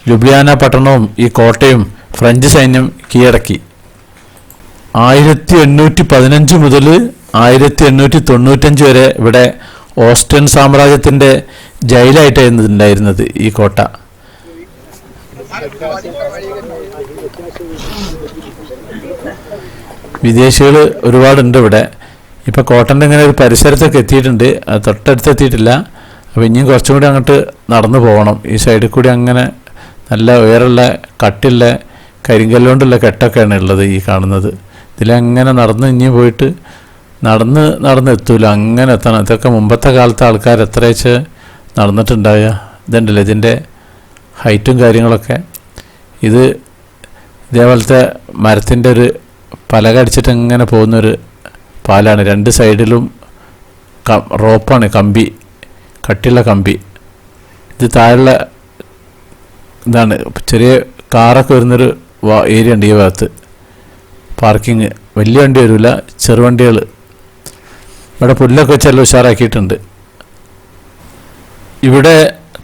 ലുബ്ലിയാന പട്ടണവും ഈ കോട്ടയും ഫ്രഞ്ച് സൈന്യം കീഴടക്കി. 1815 മുതൽ 1895 വരെ ഇവിടെ ഓസ്ട്രിയൻ സാമ്രാജ്യത്തിൻ്റെ ജയിലായിട്ടായിരുന്നു ഉണ്ടായിരുന്നത് ഈ കോട്ട. വിദേശികൾ ഒരുപാടുണ്ട് ഇവിടെ. ഇപ്പോൾ കോട്ടൻ്റെ ഇങ്ങനെ ഒരു പരിസരത്തൊക്കെ എത്തിയിട്ടുണ്ട്, അത് തൊട്ടടുത്ത് എത്തിയിട്ടില്ല. അപ്പോൾ ഇനിയും കുറച്ചും കൂടി അങ്ങോട്ട് നടന്നു പോകണം. ഈ സൈഡിൽ കൂടി അങ്ങനെ നല്ല ഉയരമുള്ള കട്ടിയുള്ള കരിങ്കല്ലുകൊണ്ടുള്ള കെട്ടൊക്കെയാണ് ഉള്ളത് ഈ കാണുന്നത്. ഇതിലങ്ങനെ നടന്ന് ഇനി പോയിട്ട് നടന്ന് എത്തൂല, അങ്ങനെ എത്തണം. ഇതൊക്കെ മുമ്പത്തെ കാലത്തെ ആൾക്കാർ എത്ര വെച്ച് നടന്നിട്ടുണ്ടാവുക. ഇതുണ്ടല്ലോ ഇതിൻ്റെ ഹൈറ്റും കാര്യങ്ങളൊക്കെ. ഇത് ഇതേപോലത്തെ മരത്തിൻ്റെ ഒരു പലക അടിച്ചിട്ട് ഇങ്ങനെ പോകുന്നൊരു പാലാണ്. രണ്ട് സൈഡിലും റോപ്പാണ്, കമ്പി, കട്ടിയുള്ള കമ്പി. ഇത് താഴെയുള്ള ഇതാണ്, ചെറിയ കാറൊക്കെ വരുന്നൊരു ഏരിയ ഉണ്ട് ഈ ഭാഗത്ത്. പാർക്കിങ് വലിയ വണ്ടി വരില്ല, ചെറുവണ്ടികൾ. ഇവിടെ പുല്ലൊക്കെ വെച്ചെല്ലാം ഉഷാറാക്കിയിട്ടുണ്ട്. ഇവിടെ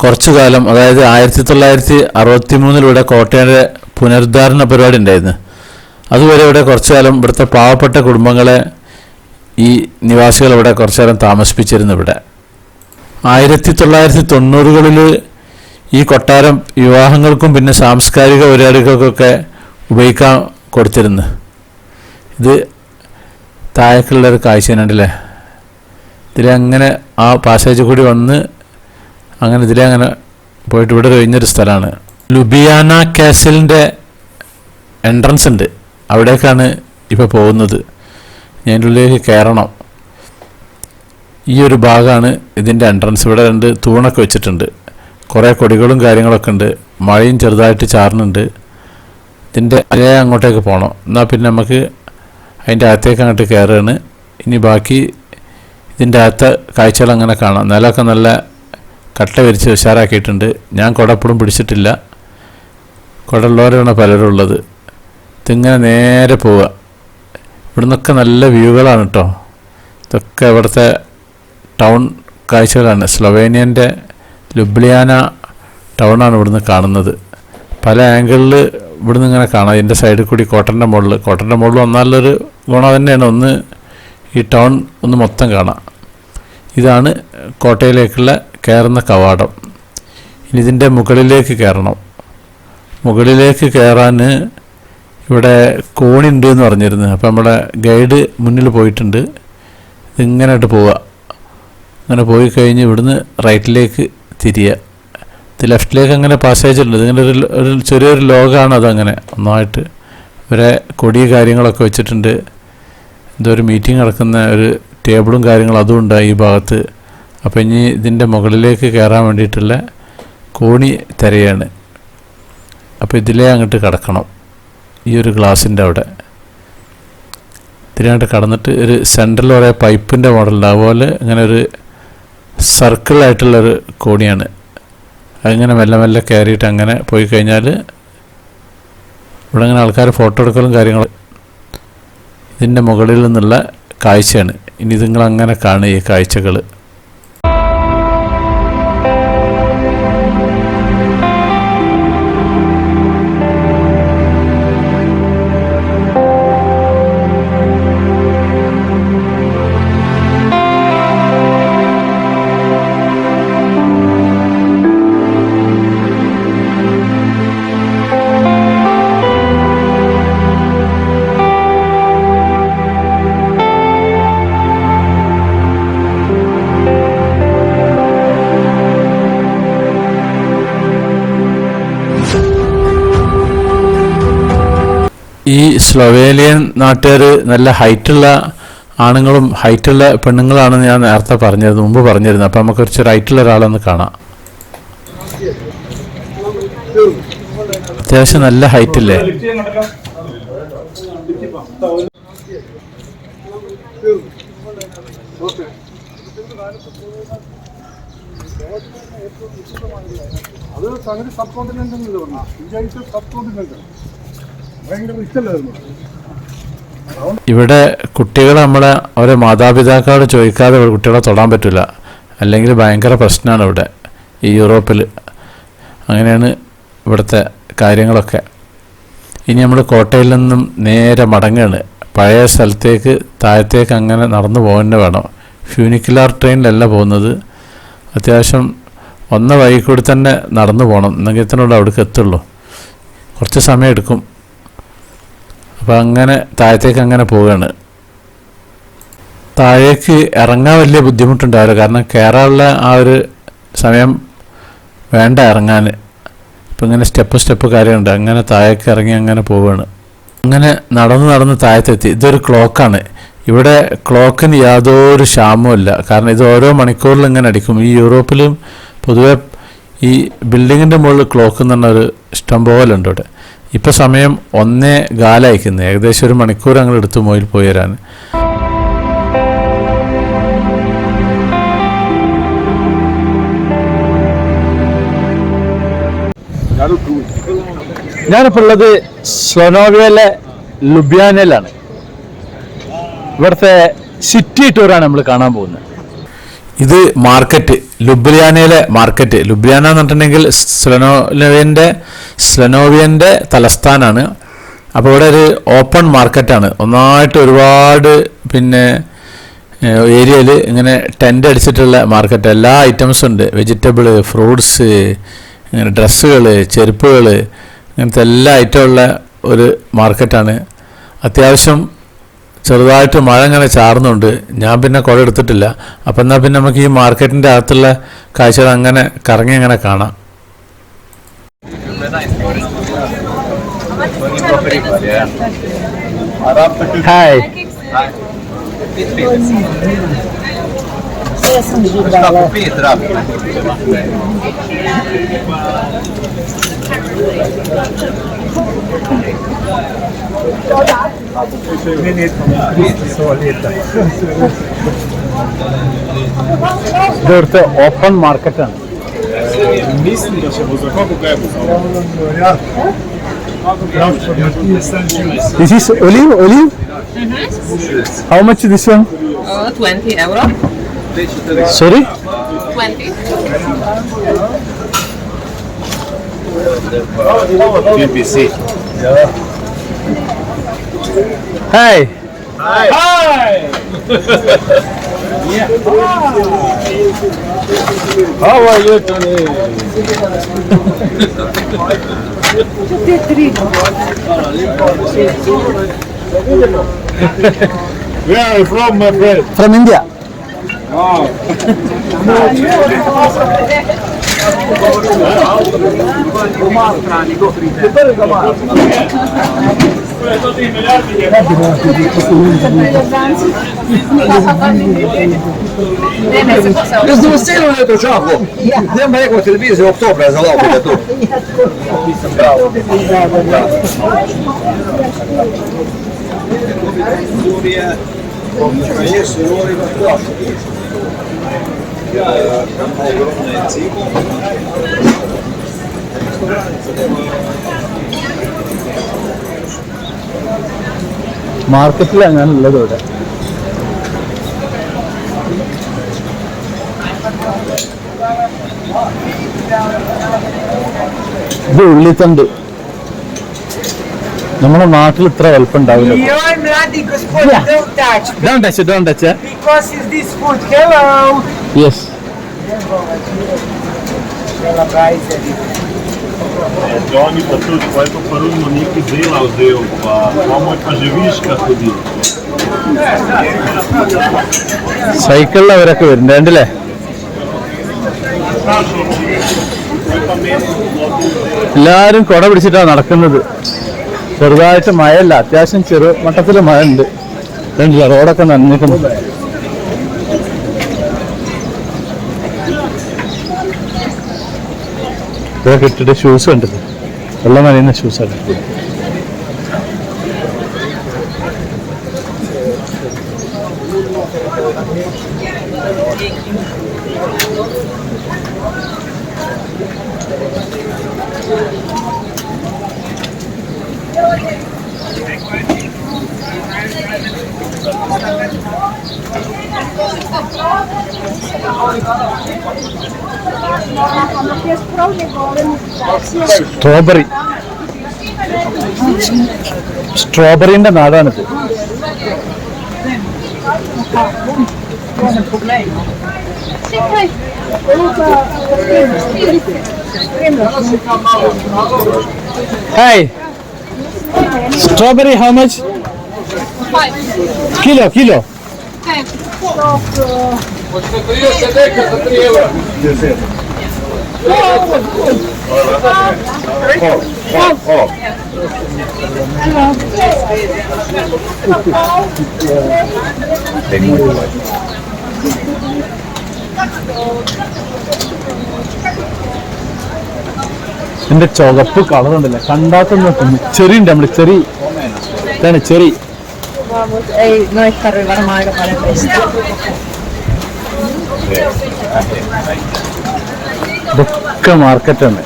കുറച്ചു കാലം, അതായത് 1963 ഇവിടെ കോട്ടയുടെ പുനരുദ്ധാരണ പരിപാടി ഉണ്ടായിരുന്നു. അതുവരെ ഇവിടെ കുറച്ചു കാലം ഇവിടുത്തെ പാവപ്പെട്ട കുടുംബങ്ങളെ ഈ നിവാസികൾ ഇവിടെ കുറച്ചു കാലം താമസിപ്പിച്ചിരുന്നു. ഇവിടെ 1990കളിൽ ഈ കൊട്ടാരം വിവാഹങ്ങൾക്കും പിന്നെ സാംസ്കാരിക പരിപാടികൾക്കൊക്കെ ഉപയോഗിക്കാൻ കൊടുത്തിരുന്നു. ഇത് താഴേക്കുള്ളൊരു കാഴ്ച തന്നെയുണ്ടല്ലേ. ഇതിലങ്ങനെ ആ പാസേജ് കൂടി വന്ന് അങ്ങനെ ഇതിലങ്ങനെ പോയിട്ട് ഇവിടെ കഴിഞ്ഞൊരു സ്ഥലമാണ്. ലുബിയാന കാസിലിൻ്റെ എൻട്രൻസ് ഉണ്ട്, അവിടേക്കാണ് ഇപ്പോൾ പോകുന്നത്. ഞാൻ ഇതിൻ്റെ ഉള്ളിലേക്ക് കയറണം. ഈ ഒരു ഭാഗമാണ് ഇതിൻ്റെ എൻട്രൻസ്. ഇവിടെ 2 തൂണൊക്കെ വെച്ചിട്ടുണ്ട്, കുറേ കൊടികളും കാര്യങ്ങളൊക്കെ ഉണ്ട്, മഴയും ചെറുതായിട്ട് ചാറുന്നുണ്ട്. ഇതിൻ്റെ അങ്ങോട്ടേക്ക് പോകണം. എന്നാൽ പിന്നെ നമുക്ക് അതിൻ്റെ അകത്തേക്ക് അങ്ങോട്ട് കയറുകയാണ്. ഇനി ബാക്കി ഇതിൻ്റെ അകത്തെ കാഴ്ചകൾ അങ്ങനെ കാണാം. നിലമൊക്കെ നല്ല കട്ട വിരിച്ച് ഉഷാറാക്കിയിട്ടുണ്ട്. ഞാൻ കുട എപ്പോഴും പിടിച്ചിട്ടില്ല, കുട ഉള്ളവരാണ് പലരും ഉള്ളത്. ഇതിങ്ങനെ നേരെ പോവുക. ഇവിടെ നിന്നൊക്കെ നല്ല വ്യൂകളാണ് കേട്ടോ. ഇതൊക്കെ ഇവിടുത്തെ ടൗൺ കാഴ്ചകളാണ്. സ്ലൊവേനിയൻ്റെ ലുബ്ലിയാന ടൗണാണ് ഇവിടുന്ന് കാണുന്നത്. പല ആംഗിളിൽ ഇവിടുന്ന് ഇങ്ങനെ കാണാം. ഇതിൻ്റെ സൈഡിൽ കൂടി കോട്ടൻ്റെ മുകളിൽ വന്നാലൊരു ഗുണം തന്നെയാണ്. ഒന്ന് ഈ ടൗൺ ഒന്ന് മൊത്തം കാണാം. ഇതാണ് കോട്ടയിലേക്കുള്ള കയറുന്ന കവാടം. ഇനി ഇതിൻ്റെ മുകളിലേക്ക് കയറണം. മുകളിലേക്ക് കയറാൻ ഇവിടെ കോണി ഉണ്ട് എന്ന് പറഞ്ഞിരുന്നു. അപ്പോൾ നമ്മുടെ ഗൈഡ് മുന്നിൽ പോയിട്ടുണ്ട്. ഇതിങ്ങനെയായിട്ട് പോവുക. അങ്ങനെ പോയി കഴിഞ്ഞ് ഇവിടുന്ന് റൈറ്റിലേക്ക് തിരിയുക. ഇത് ലെഫ്റ്റിലേക്ക് അങ്ങനെ പാസേജ് ഉണ്ട്. ഇതിങ്ങനെ ഒരു ചെറിയൊരു ലോകമാണ് അതങ്ങനെ ഒന്നായിട്ട്. ഇവരെ കൊടി കാര്യങ്ങളൊക്കെ വെച്ചിട്ടുണ്ട്. എന്തോ ഒരു മീറ്റിംഗ് നടക്കുന്ന ഒരു ടേബിളും കാര്യങ്ങളും അതും ഉണ്ട് ഈ ഭാഗത്ത്. അപ്പോൾ ഇനി ഇതിൻ്റെ മുകളിലേക്ക് കയറാൻ വേണ്ടിയിട്ടുള്ള കോണി തിരയാണ്. അപ്പോൾ ഇതിലേ അങ്ങോട്ട് കടക്കണം. ഈ ഒരു ഗ്ലാസിൻ്റെ അവിടെ ഇതിനായിട്ട് കടന്നിട്ട് ഒരു സെൻട്രൽ കുറേ പൈപ്പിൻ്റെ മോഡലുണ്ട്. അതുപോലെ ഇങ്ങനെ ഒരു സർക്കിളായിട്ടുള്ളൊരു കോണിയാണ്. അതിങ്ങനെ മെല്ലെ മെല്ലെ കയറിയിട്ട് അങ്ങനെ പോയി കഴിഞ്ഞാൽ ഇവിടെ ഇങ്ങനെ ആൾക്കാർ ഫോട്ടോ എടുക്കലും കാര്യങ്ങളും ഇതിൻ്റെ മുകളിൽ നിന്നുള്ള കാഴ്ചയാണ്. ഇനി നിങ്ങളങ്ങനെ കാണുക ഈ കാഴ്ചകൾ. ഈ സ്ലൊവേനിയൻ നാട്ടുകാർ നല്ല ഹൈറ്റുള്ള ആണുങ്ങളും ഹൈറ്റുള്ള പെണ്ണുങ്ങളാണെന്ന് ഞാൻ നേരത്തെ മുമ്പ് പറഞ്ഞിരുന്നു. അപ്പോൾ നമുക്ക് കുറച്ച് ഹൈറ്റുള്ള ഒരാളൊന്ന് കാണാം. അത്യാവശ്യം നല്ല ഹൈറ്റില്ലേ. അത് സംഗതി സബ് കോണ്ടിനെന്റ് എന്നല്ലേ പറഞ്ഞു. ഇന്ത്യ സബ് കോണ്ടിനെന്റ് ഭയങ്കര ഇഷ്ടമല്ലായിരുന്നു. ഇവിടെ കുട്ടികളെ അവരെ മാതാപിതാക്കളോട് ചോദിക്കാതെ കുട്ടികളെ തൊടാൻ പറ്റില്ല, അല്ലെങ്കിൽ ഭയങ്കര പ്രശ്നമാണ് ഇവിടെ ഈ യൂറോപ്പിൽ. അങ്ങനെയാണ് ഇവിടുത്തെ കാര്യങ്ങളൊക്കെ. ഇനി നമ്മൾ കോട്ടയിൽ നിന്നും നേരെ മടങ്ങുകയാണ്. പഴയ സ്ഥലത്തേക്ക് താഴത്തേക്ക് അങ്ങനെ നടന്നു പോകേണ്ട വേണം. ഫ്യൂനിക്കുലാർ ട്രെയിനിലല്ല പോകുന്നത്. അത്യാവശ്യം വന്ന വഴി കൂടി തന്നെ നടന്നു പോകണം, എന്നെങ്കിൽ തന്നെ അവിടേക്ക് എത്തുള്ളൂ. കുറച്ച് സമയം എടുക്കും. അപ്പോൾ അങ്ങനെ താഴത്തേക്ക് അങ്ങനെ പോവുകയാണ്. താഴേക്ക് ഇറങ്ങാൻ വലിയ ബുദ്ധിമുട്ടുണ്ടാവില്ല, കാരണം കയറാനുള്ള ആ ഒരു സമയം വേണ്ട ഇറങ്ങാൻ. ഇപ്പം ഇങ്ങനെ സ്റ്റെപ്പ് കാര്യമുണ്ട്, അങ്ങനെ താഴേക്ക് ഇറങ്ങി അങ്ങനെ പോവുകയാണ്. അങ്ങനെ നടന്ന് താഴത്തെത്തി. ഇതൊരു ക്ലോക്കാണ്. ഇവിടെ ക്ലോക്കിന് യാതൊരു ക്ഷാമവുമില്ല, കാരണം ഇത് ഓരോ മണിക്കൂറിൽ ഇങ്ങനെ അടിക്കും. ഈ യൂറോപ്പിലും പൊതുവെ ഈ ബിൽഡിങ്ങിൻ്റെ മുകളിൽ ക്ലോക്ക് എന്ന് പറഞ്ഞൊരു ഇഷ്ടം പോലെ ഉണ്ട് ഇവിടെ. ഇപ്പോൾ സമയം 1:15 അയക്കുന്നത്, ഏകദേശം ഒരു മണിക്കൂർ ഞങ്ങൾ എടുത്തു മോയിൽ പോയി വരാൻ. ഞാനിപ്പോൾ ഉള്ളത് സ്ലൊവേനിയയിലെ ലുബ്യാനയിലാണ്. ഇവിടുത്തെ സിറ്റി ടൂറാണ് നമ്മൾ കാണാൻ പോകുന്നത്. ഇത് മാർക്കറ്റ്, ലുബ്ലിയാനയിലെ മാർക്കറ്റ്. ലുബ്ലിയാന എന്ന് പറഞ്ഞിട്ടുണ്ടെങ്കിൽ സ്ലൊവേനിയൻ്റെ തലസ്ഥാനാണ്. അപ്പോൾ ഇവിടെ ഒരു ഓപ്പൺ മാർക്കറ്റാണ്. ഒന്നായിട്ട് ഒരുപാട് ഏരിയയിൽ ഇങ്ങനെ ടെൻ്റ് അടിച്ചിട്ടുള്ള മാർക്കറ്റ്. എല്ലാ ഐറ്റംസും ഉണ്ട്, വെജിറ്റബിൾ, ഫ്രൂട്ട്സ്, ഇങ്ങനെ ഡ്രസ്സുകൾ, ചെരുപ്പുകൾ, ഇങ്ങനത്തെ എല്ലാ ഐറ്റമുള്ള ഒരു മാർക്കറ്റാണ്. അത്യാവശ്യം ചെറുതായിട്ട് മഴ ഇങ്ങനെ ചാർന്നുണ്ട്. ഞാൻ പിന്നെ കുട എടുത്തിട്ടില്ല. അപ്പം എന്നാൽ പിന്നെ നമുക്ക് ഈ മാർക്കറ്റിൻ്റെ അകത്തുള്ള കാഴ്ചകൾ അങ്ങനെ കറങ്ങി അങ്ങനെ കാണാം. ഹായ്. ഇവിടുത്തെ ഓപ്പൺ മാർക്കറ്റാണ്. This is olive? How much this one? 20 euro. Sorry? 20. BBC. Hi. How are you today? Where are you from, my friend? From India. Oh. Jaz sem celo leto čakal. Zdaj me rekel televizijo oktobra za lavo tu. മാർക്കറ്റിൽ അങ്ങനെ ഉള്ളത് ഇവിടെ. ഇത് ഉള്ളിത്തണ്ട്. നമ്മുടെ നാട്ടിൽ ഇത്ര വലുപ്പം ഉണ്ടാവില്ല. Don't touch. Because is this food? Hello. Yes. Oni pa tudi, pa je to parudno neki dela vzel, pa imamo pa živiška tudi. സൈക്കിളിൽ അവരൊക്കെ വരുന്നുണ്ട്, കണ്ടില്ലേ? എല്ലാവരും കുട പിടിച്ചിട്ടാണ് നടക്കുന്നത്. ചെറുതായിട്ട് മഴയല്ല, അത്യാവശ്യം ചെറു മട്ടത്തിൽ മഴ ഉണ്ട്. കണ്ടില്ല, റോഡൊക്കെ നനഞ്ഞിരിക്കുന്നു. ഇതൊക്കെ ഇട്ടിട്ട് ഷൂസ് കണ്ടത്, വെള്ളം നനയുന്ന ഷൂസാണ്. സ്ട്രോബെറിന്റെ നാടാണിത്. Hi. Strawberry how much? 5. Kilo. Okay. Hoćete 30 deka za 3 evra. ഇതിന്റെ ചുവപ്പ് കളർ ഉണ്ടല്ലേ, കണ്ടാത്തൊന്നും ചെറി ഉണ്ട് നമ്മള്, ചെറി ഇതാണ് cherry. Non è caro mai da fare questo. ഇതൊക്കെ മാർക്കറ്റാണ്.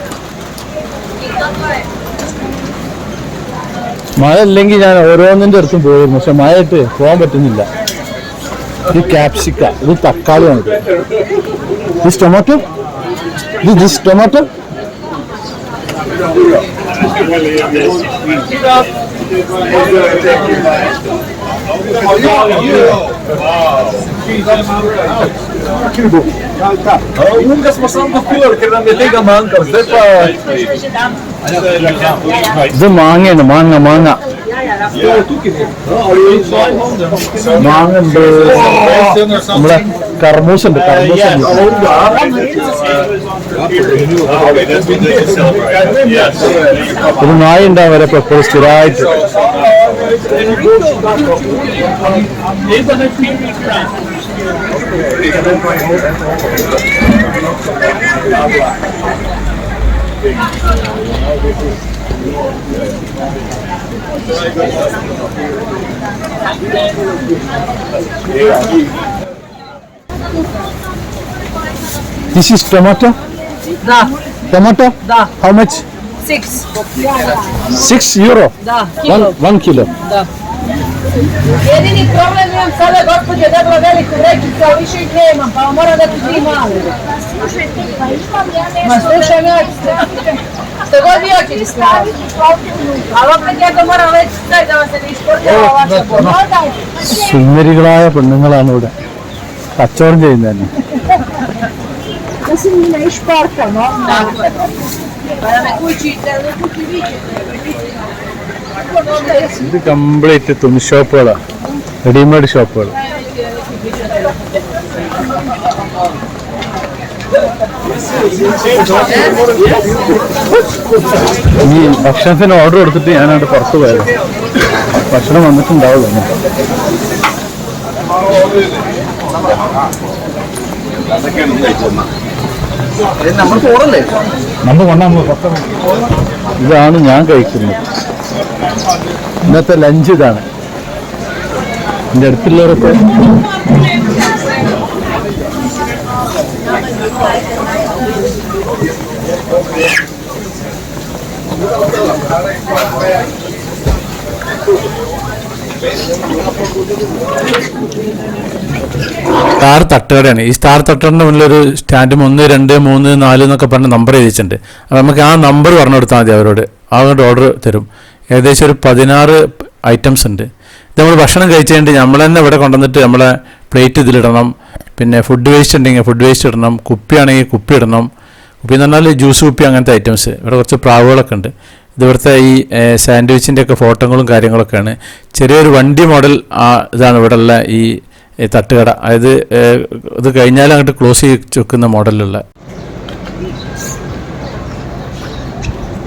മഴ ഇല്ലെങ്കിൽ ഞാൻ ഓരോന്നിന്റെ അടുത്തും പോയിരുന്നു, പക്ഷെ മഴയായിട്ട് പോകാൻ പറ്റുന്നില്ല. ഇത് ക്യാപ്സിക്ക, ഇത് തക്കാളിയാണ്. This tomato, this tomato. Nunca se passaram do cor, que era meter a manga, ഇത് മാങ്ങയാണ്, മാങ്ങ മാങ്ങ മാങ്ങ ഉണ്ട്. നമ്മളെ കർമൂസ് ഉണ്ട്, കർമൂസ് ഉണ്ട്. ഒരു നായ ഉണ്ടാവും വരെ എപ്പോഴും സ്ഥിരമായിട്ട്. This is tomato? Da, Tomato? da, How much? 6. 6 euro? Da, One kilo. Da. Jedini problem imam sada, gospođe, dobila veliku vrećicu, ali više ih nemam, pa vam moram dati 3 male. Ma slušaj, ja ću što god vi hoćete staviti. Ali opet ja to moram reći sve da vam se ne isportava vaša pomoć. സുന്ദരികളായ പെണ്ണുങ്ങളാണ് ഇവിടെ കച്ചവടം ചെയ്യുന്നത്. Da se mi ne isporta, no? Tako je. Pa da me kući vićete. ഇത് കംപ്ലീറ്റ് തുണി ഷോപ്പുകളാണ്, റെഡിമെയ്ഡ് ഷോപ്പുകൾ. ഈ ഭക്ഷണത്തിന് ഓർഡർ കൊടുത്തിട്ട് ഞാനവിടെ പുറത്ത് പോയത്, ഭക്ഷണം വന്നിട്ടുണ്ടാവുള്ളൂ. നമ്മൾ ഇതാണ് ഞാൻ കഴിക്കുന്നത്. ഇന്നത്തെ ലഞ്ച് ഇതാണ്. എൻ്റെ അടുത്തുള്ളവരൊക്കെ സ്റ്റാർ തട്ടുകടയാണ്. ഈ സ്റ്റാർ തട്ടുകടയുടെ മുന്നിലൊരു സ്റ്റാൻഡും 1, 2, 3, 4 എന്നൊക്കെ പറഞ്ഞ് നമ്പർ എഴുതിച്ചിട്ടുണ്ട്. അപ്പോൾ നമുക്ക് ആ നമ്പർ പറഞ്ഞു കൊടുത്താൽ മതി, അവരോട് അതുകൊണ്ട് ഓർഡർ തരും. ഏകദേശം ഒരു 16 ഐറ്റംസ് ഉണ്ട്. ഇത് നമ്മൾ ഭക്ഷണം കഴിച്ച് കഴിഞ്ഞിട്ട് നമ്മൾ തന്നെ ഇവിടെ കൊണ്ടുവന്നിട്ട് നമ്മളെ പ്ലേറ്റ് ഇതിലിടണം. പിന്നെ ഫുഡ് വേസ്റ്റ് ഉണ്ടെങ്കിൽ ഫുഡ് വേസ്റ്റ് ഇടണം, കുപ്പിയാണെങ്കിൽ കുപ്പി ഇടണം. കുപ്പി എന്ന് പറഞ്ഞാൽ ജ്യൂസ് കുപ്പി, അങ്ങനത്തെ ഐറ്റംസ്. ഇവിടെ കുറച്ച് പ്രാവുകളൊക്കെ ഉണ്ട്. ഇതിവിടുത്തെ ഈ സാൻഡ്വിച്ചിൻ്റെ ഒക്കെ ഫോട്ടോകളും കാര്യങ്ങളൊക്കെയാണ്. ചെറിയൊരു വണ്ടി മോഡൽ ഇതാണ് ഇവിടെ ഉള്ള ഈ തട്ടുകട. അതായത് ഇത് കഴിഞ്ഞാൽ അങ്ങോട്ട് ക്ലോസ് ചെയ്ത് വെക്കുന്ന മോഡലിലുള്ള.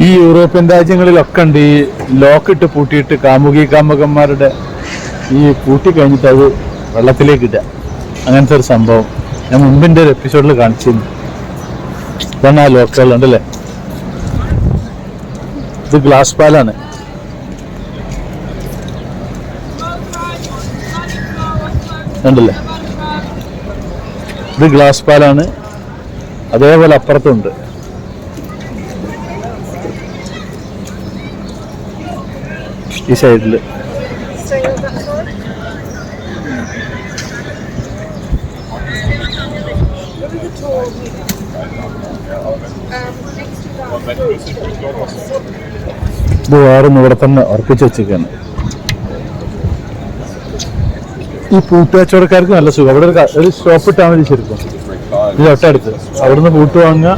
ഈ യൂറോപ്യൻ രാജ്യങ്ങളിലൊക്കെ ഉണ്ട് ഈ ലോക്കിട്ട് പൂട്ടിയിട്ട് കാമുകന്മാരുടെ ഈ പൂട്ടി കഴിഞ്ഞിട്ട് അത് വെള്ളത്തിലേക്ക് ഇടുക, അങ്ങനത്തെ ഒരു സംഭവം ഞാൻ മുമ്പിൻ്റെ ഒരു എപ്പിസോഡിൽ കാണിച്ചിരുന്നു. ഇതാണ് ആ ലോക്കുകൾ ഉണ്ടല്ലേ. ഇത് ഗ്ലാസ് പാലാണ്. ഉണ്ടല്ലേ, ഇത് ഗ്ലാസ് പാലാണ്. അതേപോലെ അപ്പുറത്തുണ്ട്. ഈ സൈഡില് ഇത് വേറൊന്നും ഇവിടെ തന്നെ ഉറപ്പിച്ച് വെച്ചേക്കാണ്. ഈ പൂട്ടുകച്ചവടക്കാർക്ക് നല്ല സുഖം. അവിടെ ഒരു ഷോപ്പ് ഇട്ടാൽ മതി ശരിക്കും. ഇത് തൊട്ടടുത്ത് അവിടുന്ന് പൂട്ട് വാങ്ങുക,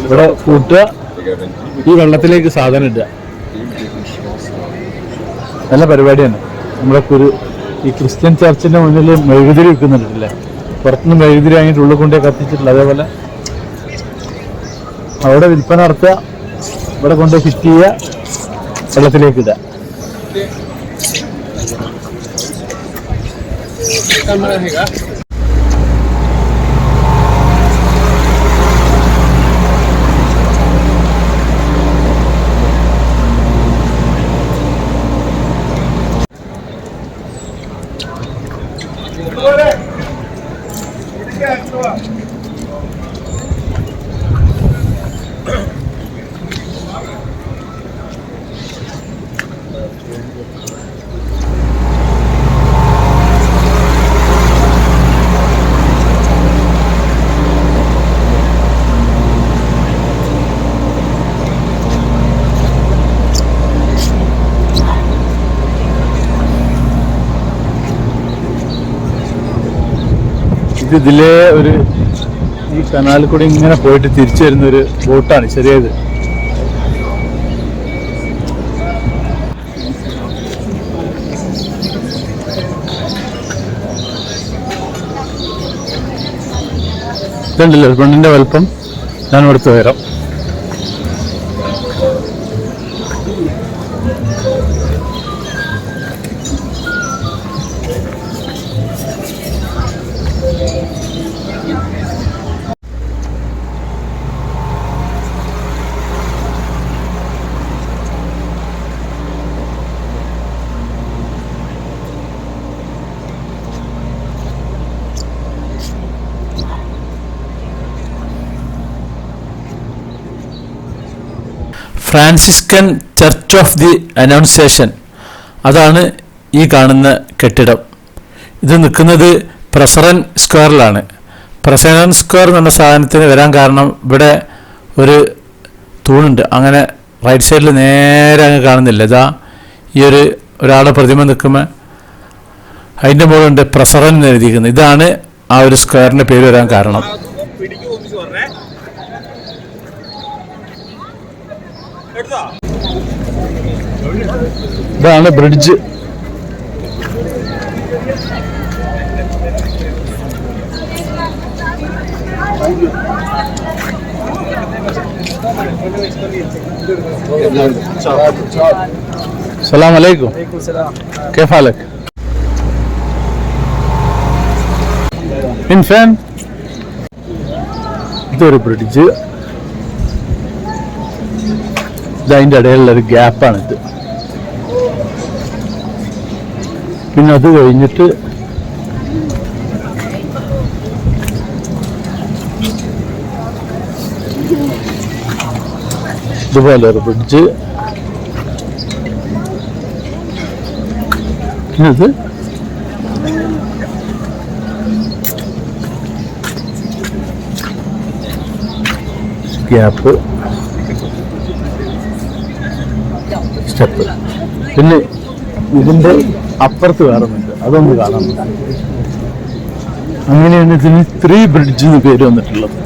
ഇവിടെ പൂട്ടുക, ഈ വെള്ളത്തിലേക്ക് സാധനം ഇടുക. നല്ല പരിപാടിയാണ്. നമ്മുടെ ഈ ക്രിസ്ത്യൻ ചർച്ചിന്റെ മുന്നിൽ മെഴുകുതിരി വെക്കുന്നുണ്ടല്ലേ, പുറത്തുനിന്ന് മെഴുകുതിരി വാങ്ങിയിട്ട് ഉള്ളിൽ കൊണ്ടേ കത്തിച്ചിട്ടില്ല. അതേപോലെ അവിടെ വിൽപ്പന നടത്തുക, ഇവിടെ കൊണ്ടുപോയി ഫിറ്റ് ചെയ്യുക, വെള്ളത്തിലേക്ക് ഇടുക. ഇതിലെ ഒരു ഈ കനാലിൽ കൂടി ഇങ്ങനെ പോയിട്ട് തിരിച്ചു വരുന്ന ഒരു ബോട്ടാണ് ചെറിയത്. ഇതുണ്ടല്ലോ പെണ്ണിന്റെ വലുപ്പം. ഞാൻ ഇവിടുത്തെ വരാം. Franciscan church of the annunciation, അതാണ് ഈ കാണുന്ന കെട്ടിടം. ഇത് നിൽക്കുന്നത് പ്രസറൻ സ്ക്വയറിലാണ്. പ്രസറൻ സ്ക്വയർ എന്ന സാധനത്തിന് വരാൻ കാരണം ഇവിടെ ഒരു തൂണുണ്ട്. അങ്ങനെ റൈറ്റ് സൈഡിൽ നേരെ അങ്ങ് കാണുന്നില്ല. ഇതാ ഈ ഒരാളുടെ പ്രതിമ നിൽക്കുമ്പോൾ അതിൻ്റെ മുകളിലുണ്ട് പ്രസറൻ എന്ന് എഴുതിയിരിക്കുന്നത്. ഇതാണ് ആ ഒരു സ്ക്വയറിൻ്റെ പേര് വരാൻ കാരണം. ഇതാണ് ബ്രിഡ്ജ്. സലാം അലൈക്കും. كيف حالك؟ من فين؟ ഇതൊരു ബ്രിഡ്ജ്. ഇതിൻ്റെ ഇടയിലുള്ളൊരു ഗ്യാപ്പാണിത്. പിന്നെ അത് കഴിഞ്ഞിട്ട് ഇതുപോലെ ഒരു ബ്രിഡ്ജ്. ഇത് ഗ്യാപ്പ്, സ്റ്റെപ്പ്. പിന്നെ ഇതിൻ്റെ അപ്പുറത്ത് വേറൊന്നുണ്ട്, അതൊന്ന് കാണാൻ പറ്റും. അങ്ങനെയാണ് ഇതിന് 3 ബ്രിഡ്ജ് എന്ന് പേര് വന്നിട്ടുള്ളത്.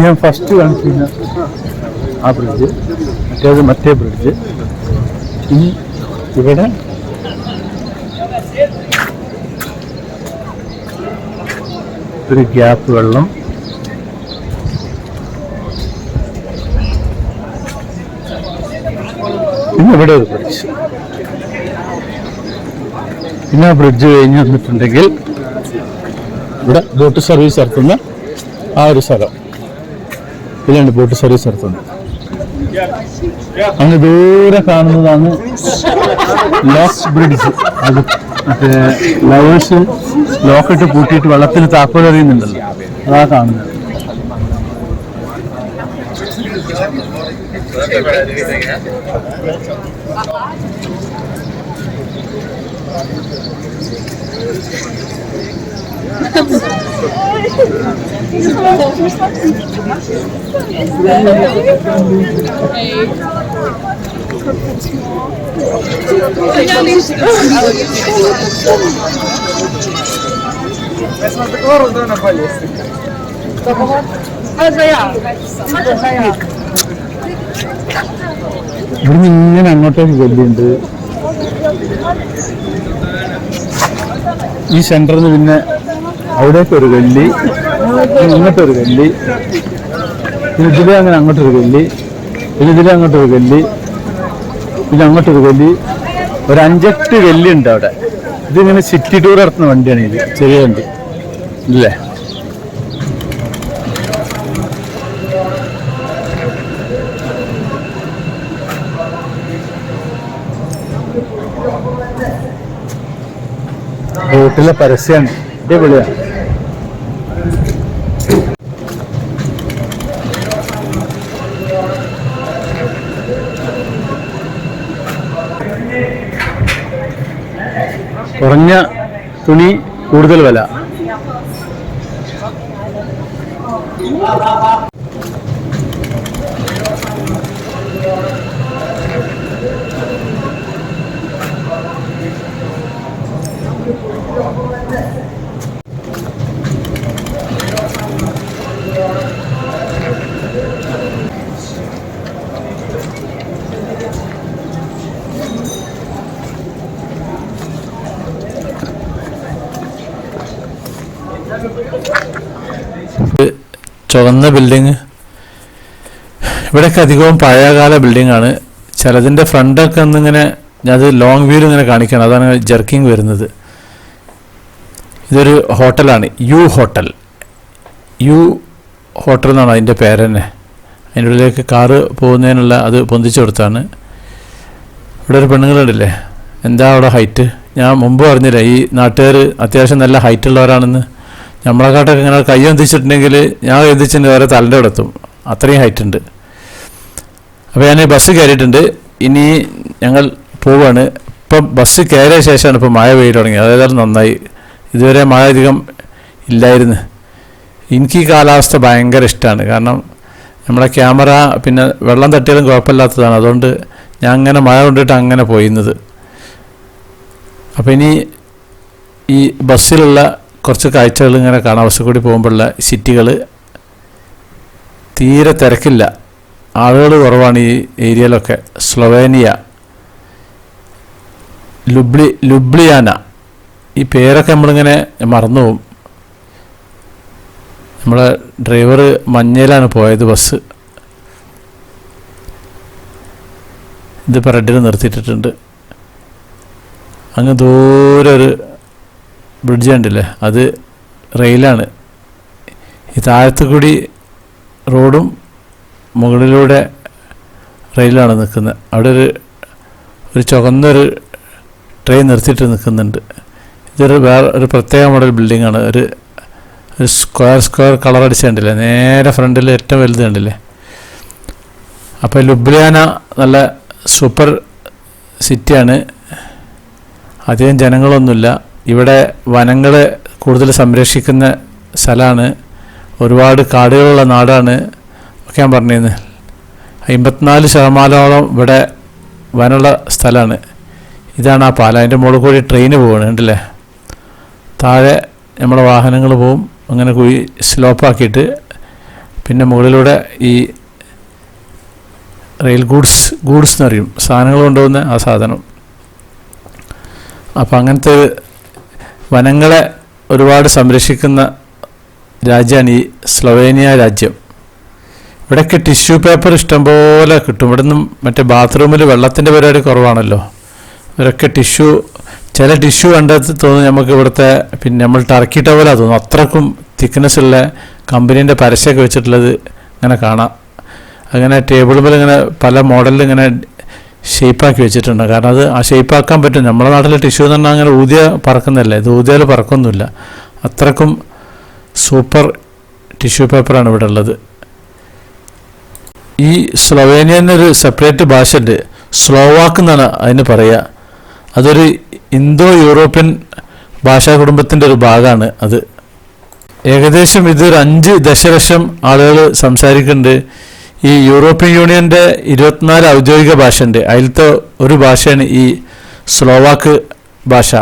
ഞാൻ ഫസ്റ്റ് കാണിച്ചിരുന്ന ആ ബ്രിഡ്ജ്, മറ്റേ ബ്രിഡ്ജ്. ഇനി ഇവിടെ ഒരു ഗ്യാപ്പ് വെള്ളം. പിന്നെ ഇവിടെ ഒരു ബ്രിഡ്ജ്. പിന്നെ ആ ബ്രിഡ്ജ് കഴിഞ്ഞ് വന്നിട്ടുണ്ടെങ്കിൽ ഇവിടെ ബോട്ട് സർവീസ് നടത്തുന്ന ആ ഒരു സ്ഥലം. ഇതിലാണ് ബോട്ട് സർവീസ് നടത്തുന്നത്. അങ്ങ് ദൂരെ കാണുന്നതാണ് ലോക്ക് ബ്രിഡ്ജ്. അത് മറ്റേ ലവേഴ്സ് ലോക്കിട്ട് പൂട്ടിയിട്ട് വെള്ളത്തിൽ താക്കോൽ എറിയുന്നുണ്ടല്ലോ, അതാ കാണുന്നത്. ഇവിടുന്ന് ഇങ്ങനെ അങ്ങോട്ടേക്ക് ഗല്ലിയുണ്ട്. ഈ സെന്ററിൽ നിന്ന് പിന്നെ അവിടേക്കൊരു ഗല്ലി, ഇങ്ങോട്ടൊരു ഗല്ലി, പിന്നെ ഇതിലെ അങ്ങനെ അങ്ങോട്ടൊരു ഗല്ലി, പിന്നെ ഇതിലെ അങ്ങോട്ടൊരു ഗല്ലി, പിന്നെ അങ്ങോട്ടൊരു ഗല്ലി, ഒരു 5-8 ഗല്ലി ഉണ്ട് അവിടെ. ഇതിങ്ങനെ സിറ്റി ടൂർ നടത്തുന്ന വണ്ടിയാണ് ഇത്, ചെറിയ വണ്ടി ഇല്ലേ. റോട്ടിലെ പരസ്യമാണ്, അടിപൊളിയാണ്. കുറഞ്ഞ തുണി കൂടുതൽ വില. ചുവന്ന ബിൽഡിങ്, ഇവിടെയൊക്കെ അധികവും പഴയകാല ബിൽഡിംഗ് ആണ്. ചിലതിൻ്റെ ഫ്രണ്ടൊക്കെ ഒന്നിങ്ങനെ അത് ലോങ് വ്യൂവിൽ ഇങ്ങനെ കാണിക്കണം, അതാണ് ജർക്കിങ് വരുന്നത്. ഇതൊരു ഹോട്ടലാണ്, യു ഹോട്ടൽ എന്നാണ് അതിൻ്റെ പേര് തന്നെ. അതിൻ്റെ ഉള്ളിലേക്ക് കാറ് പോകുന്നതിനുള്ള അത് പൊന്തിച്ചു കൊടുത്താണ്. ഇവിടെ ഒരു പെണ്ണുങ്ങളുണ്ടല്ലേ, എന്താ അവിടെ ഹൈറ്റ്? ഞാൻ മുമ്പ് പറഞ്ഞില്ല ഈ നാട്ടുകാർ അത്യാവശ്യം നല്ല ഹൈറ്റ് ഉള്ളവരാണെന്ന്. നമ്മളെക്കാട്ടൊക്കെ ഇങ്ങനെ കൈ എന്തിച്ചിട്ടുണ്ടെങ്കിൽ ഞാൻ എന്തിച്ചിട്ട് വേറെ തലൻ്റെ അവിടെ എത്തും, അത്രയും ഹൈറ്റ് ഉണ്ട്. അപ്പോൾ ഞാൻ ബസ് കയറിയിട്ടുണ്ട്, ഇനി ഞങ്ങൾ പോവുകയാണ്. ഇപ്പം ബസ് കയറിയ ശേഷമാണ് ഇപ്പോൾ മഴ പെയ്തു തുടങ്ങിയത്, അതേതായാലും നന്നായി. ഇതുവരെ മഴ അധികം ഇല്ലായിരുന്നു. എനിക്ക് ഈ കാലാവസ്ഥ ഭയങ്കര ഇഷ്ടമാണ്, കാരണം നമ്മളെ ക്യാമറ പിന്നെ വെള്ളം തട്ടിയാലും കുഴപ്പമില്ലാത്തതാണ്. അതുകൊണ്ട് ഞാൻ അങ്ങനെ മഴ കൊണ്ടിട്ട് അങ്ങനെ പോയിരുന്നത്. അപ്പോൾ ഇനി ഈ ബസ്സിലുള്ള കുറച്ച് കാഴ്ചകൾ ഇങ്ങനെ കാണാം. ബസ്സിൽ കൂടി പോകുമ്പോഴുള്ള സിറ്റികൾ തീരെ തിരക്കില്ല, ആളുകൾ കുറവാണ് ഈ ഏരിയയിലൊക്കെ. സ്ലൊവേനിയ, ലുബ്ലിയാന, ഈ പേരൊക്കെ നമ്മളിങ്ങനെ മറന്നു പോകും. നമ്മളെ ഡ്രൈവർ മഞ്ഞയിലാണ് പോയത് ബസ്. ഇതിപ്പോൾ റെഡിൽ നിർത്തിയിട്ടിട്ടുണ്ട്. അങ്ങ് ദൂരെ ഒരു ബ്രിഡ്ജ് കണ്ടില്ലേ, അത് റെയിലാണ്. ഈ താഴത്ത് കൂടി റോഡും മുകളിലൂടെ റെയിലാണ് നിൽക്കുന്നത്. അവിടെ ഒരു ചുവന്നൊരു ട്രെയിൻ നിർത്തിയിട്ട് നിൽക്കുന്നുണ്ട്. ഇതൊരു വേറെ ഒരു പ്രത്യേക മോഡൽ ബിൽഡിങ്ങാണ്. ഒരു സ്ക്വയർ കളർ അടിച്ച് കണ്ടില്ലേ, നേരെ ഫ്രണ്ടിൽ ഏറ്റവും വലുത് കണ്ടില്ലേ. അപ്പോൾ ലുബ്ലിയാന നല്ല സൂപ്പർ സിറ്റിയാണ്, അധികം ജനങ്ങളൊന്നുമില്ല. ഇവിടെ വനങ്ങൾ കൂടുതൽ സംരക്ഷിക്കുന്ന സ്ഥലമാണ്, ഒരുപാട് കാടുകളുള്ള നാടാണ് ഒക്കെ ഞാൻ പറഞ്ഞിരുന്നു. 54% ഇവിടെ വനമുള്ള സ്ഥലമാണ്. ഇതാണ് ആ പാലം, അതിൻ്റെ മുകളിൽ കൂടി ട്രെയിന് പോവുകയാണ് കണ്ടില്ലേ. താഴെ നമ്മളെ വാഹനങ്ങൾ പോവും, അങ്ങനെ പോയി സ്ലോപ്പാക്കിയിട്ട് പിന്നെ മുകളിലൂടെ ഈ റെയിൽ ഗൂഡ്സ് എന്ന് പറയും, സാധനങ്ങൾ കൊണ്ടുപോകുന്ന ആ സാധനം. അപ്പോൾ അങ്ങനത്തെ വനങ്ങളെ ഒരുപാട് സംരക്ഷിക്കുന്ന രാജ്യമാണ് ഈ സ്ലൊവേനിയ രാജ്യം. ഇവിടെയൊക്കെ ടിഷ്യൂ പേപ്പർ ഇഷ്ടംപോലെ കിട്ടും. ഇവിടെ നിന്നും മറ്റേ ബാത്റൂമിൽ വെള്ളത്തിൻ്റെ പരിപാടി കുറവാണല്ലോ. ഇവരൊക്കെ ചില ടിഷ്യൂ കണ്ടത് തോന്നുന്നു നമുക്ക് ഇവിടുത്തെ പിന്നെ നമ്മൾ ടർക്കി ടവലാണ് തോന്നുന്നു, അത്രക്കും തിക്നെസ് ഉള്ള കമ്പനീൻ്റെ പരസ്യമൊക്കെ വെച്ചിട്ടുള്ളത് ഇങ്ങനെ കാണാം. അങ്ങനെ ടേബിളുമ്പോൾ ഇങ്ങനെ പല മോഡലിൽ ഇങ്ങനെ ഷേപ്പാക്കി വെച്ചിട്ടുണ്ട്. കാരണം അത് ആ ഷേപ്പാക്കാൻ പറ്റും. നമ്മുടെ നാട്ടിലെ ടിഷ്യൂ എന്ന് പറഞ്ഞാൽ അങ്ങനെ ഊതിയ പറക്കുന്നതല്ലേ, ഇത് ഊതിയാൽ പറക്കൊന്നുമില്ല. അത്രക്കും സൂപ്പർ ടിഷ്യൂ പേപ്പറാണ് ഇവിടെ ഉള്ളത്. ഈ സ്ലൊവേനിയനൊരു സെപ്പറേറ്റ് ഭാഷയുണ്ട്, സ്ലോവാക്ക് എന്നാണ് അതിന് പറയുക. അതൊരു ഇന്തോ യൂറോപ്യൻ ഭാഷാ കുടുംബത്തിൻ്റെ ഒരു ഭാഗമാണ് അത്. ഏകദേശം ഇതൊരു 5 ദശലക്ഷം ആളുകൾ സംസാരിക്കുന്നുണ്ട്. ഈ യൂറോപ്യൻ യൂണിയൻ്റെ 24 ഔദ്യോഗിക ഭാഷ ഉണ്ട്, അതിലത്തെ ഒരു ഭാഷയാണ് ഈ സ്ലോവാക്ക് ഭാഷ.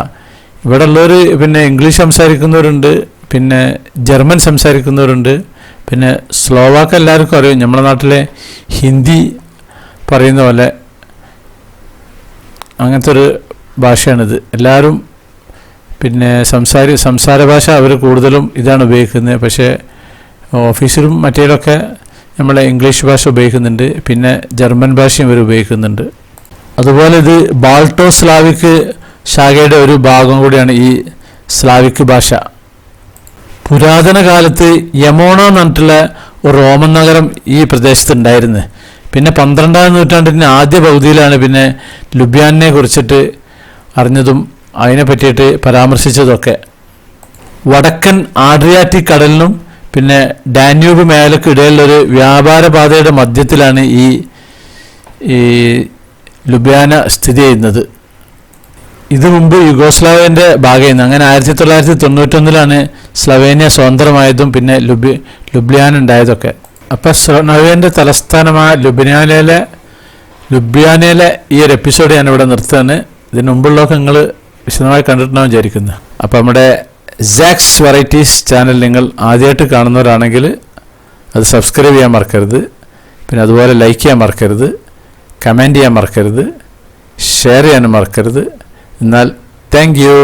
ഇവിടെ ഉള്ളവർ പിന്നെ ഇംഗ്ലീഷ് സംസാരിക്കുന്നവരുണ്ട്, പിന്നെ ജർമ്മൻ സംസാരിക്കുന്നവരുണ്ട്, പിന്നെ സ്ലോവാക്ക് എല്ലാവർക്കും അറിയും, നമ്മുടെ നാട്ടിലെ ഹിന്ദി പറയുന്ന പോലെ അങ്ങനത്തെ ഒരു ഭാഷയാണിത്. എല്ലാവരും പിന്നെ സംസാര ഭാഷ അവർ കൂടുതലും ഇതാണ് ഉപയോഗിക്കുന്നത്. പക്ഷേ ഓഫീസിലും മറ്റേലൊക്കെ നമ്മളെ ഇംഗ്ലീഷ് ഭാഷ ഉപയോഗിക്കുന്നുണ്ട്, പിന്നെ ജർമ്മൻ ഭാഷയും ഇവർ ഉപയോഗിക്കുന്നുണ്ട്. അതുപോലെ ഇത് ബാൾട്ടോ സ്ലാവിക് ശാഖയുടെ ഒരു ഭാഗം കൂടിയാണ് ഈ സ്ലാവിക് ഭാഷ. പുരാതന കാലത്ത് യമോണ എന്ന് പറഞ്ഞിട്ടുള്ള ഒരു റോമൻ നഗരം ഈ പ്രദേശത്ത് ഉണ്ടായിരുന്നു. പിന്നെ 12ാം നൂറ്റാണ്ടിൻ്റെ ആദ്യ പകുതിയിലാണ് പിന്നെ ലുബ്യാനെ കുറിച്ചിട്ട് അറിഞ്ഞതും അതിനെ പറ്റിയിട്ട് പരാമർശിച്ചതൊക്കെ. വടക്കൻ ആഡ്രിയാറ്റിക് കടലിനും പിന്നെ ഡാന്യൂബ് മേഖലയ്ക്ക് ഇടയിലൊരു വ്യാപാര പാതയുടെ മധ്യത്തിലാണ് ഈ ലുബ്യാന സ്ഥിതി ചെയ്യുന്നത്. ഇത് മുമ്പ് യുഗോസ്ലാവിയൻ്റെ ഭാഗമായിരുന്നു. അങ്ങനെ 1991 സ്ലൊവേനിയ സ്വതന്ത്രമായതും പിന്നെ ലുബ്ലിയാന ഉണ്ടായതൊക്കെ. അപ്പോൾ സ്ലൊവേനിയൻ്റെ തലസ്ഥാനമായ ലുബ്ലിയാനയിലെ ഈ ഒരു എപ്പിസോഡ് ഞാനിവിടെ നിർത്തുകയാണ്. ഇതിന് മുമ്പുള്ളതൊക്കെ നിങ്ങൾ വിശദമായി കണ്ടിട്ടുണ്ടാവും വിചാരിക്കുന്നു. അപ്പോൾ നമ്മുടെ സാക്സ് വെറൈറ്റീസ് ചാനൽ നിങ്ങൾ ആദ്യമായിട്ട് കാണുന്നവരാണെങ്കിൽ അത് സബ്സ്ക്രൈബ് ചെയ്യാൻ മറക്കരുത്. പിന്നെ അതുപോലെ ലൈക്ക് ചെയ്യാൻ മറക്കരുത്, കമൻറ്റ് ചെയ്യാൻ മറക്കരുത്, ഷെയർ ചെയ്യാനും മറക്കരുത്. എന്നാൽ താങ്ക് യു.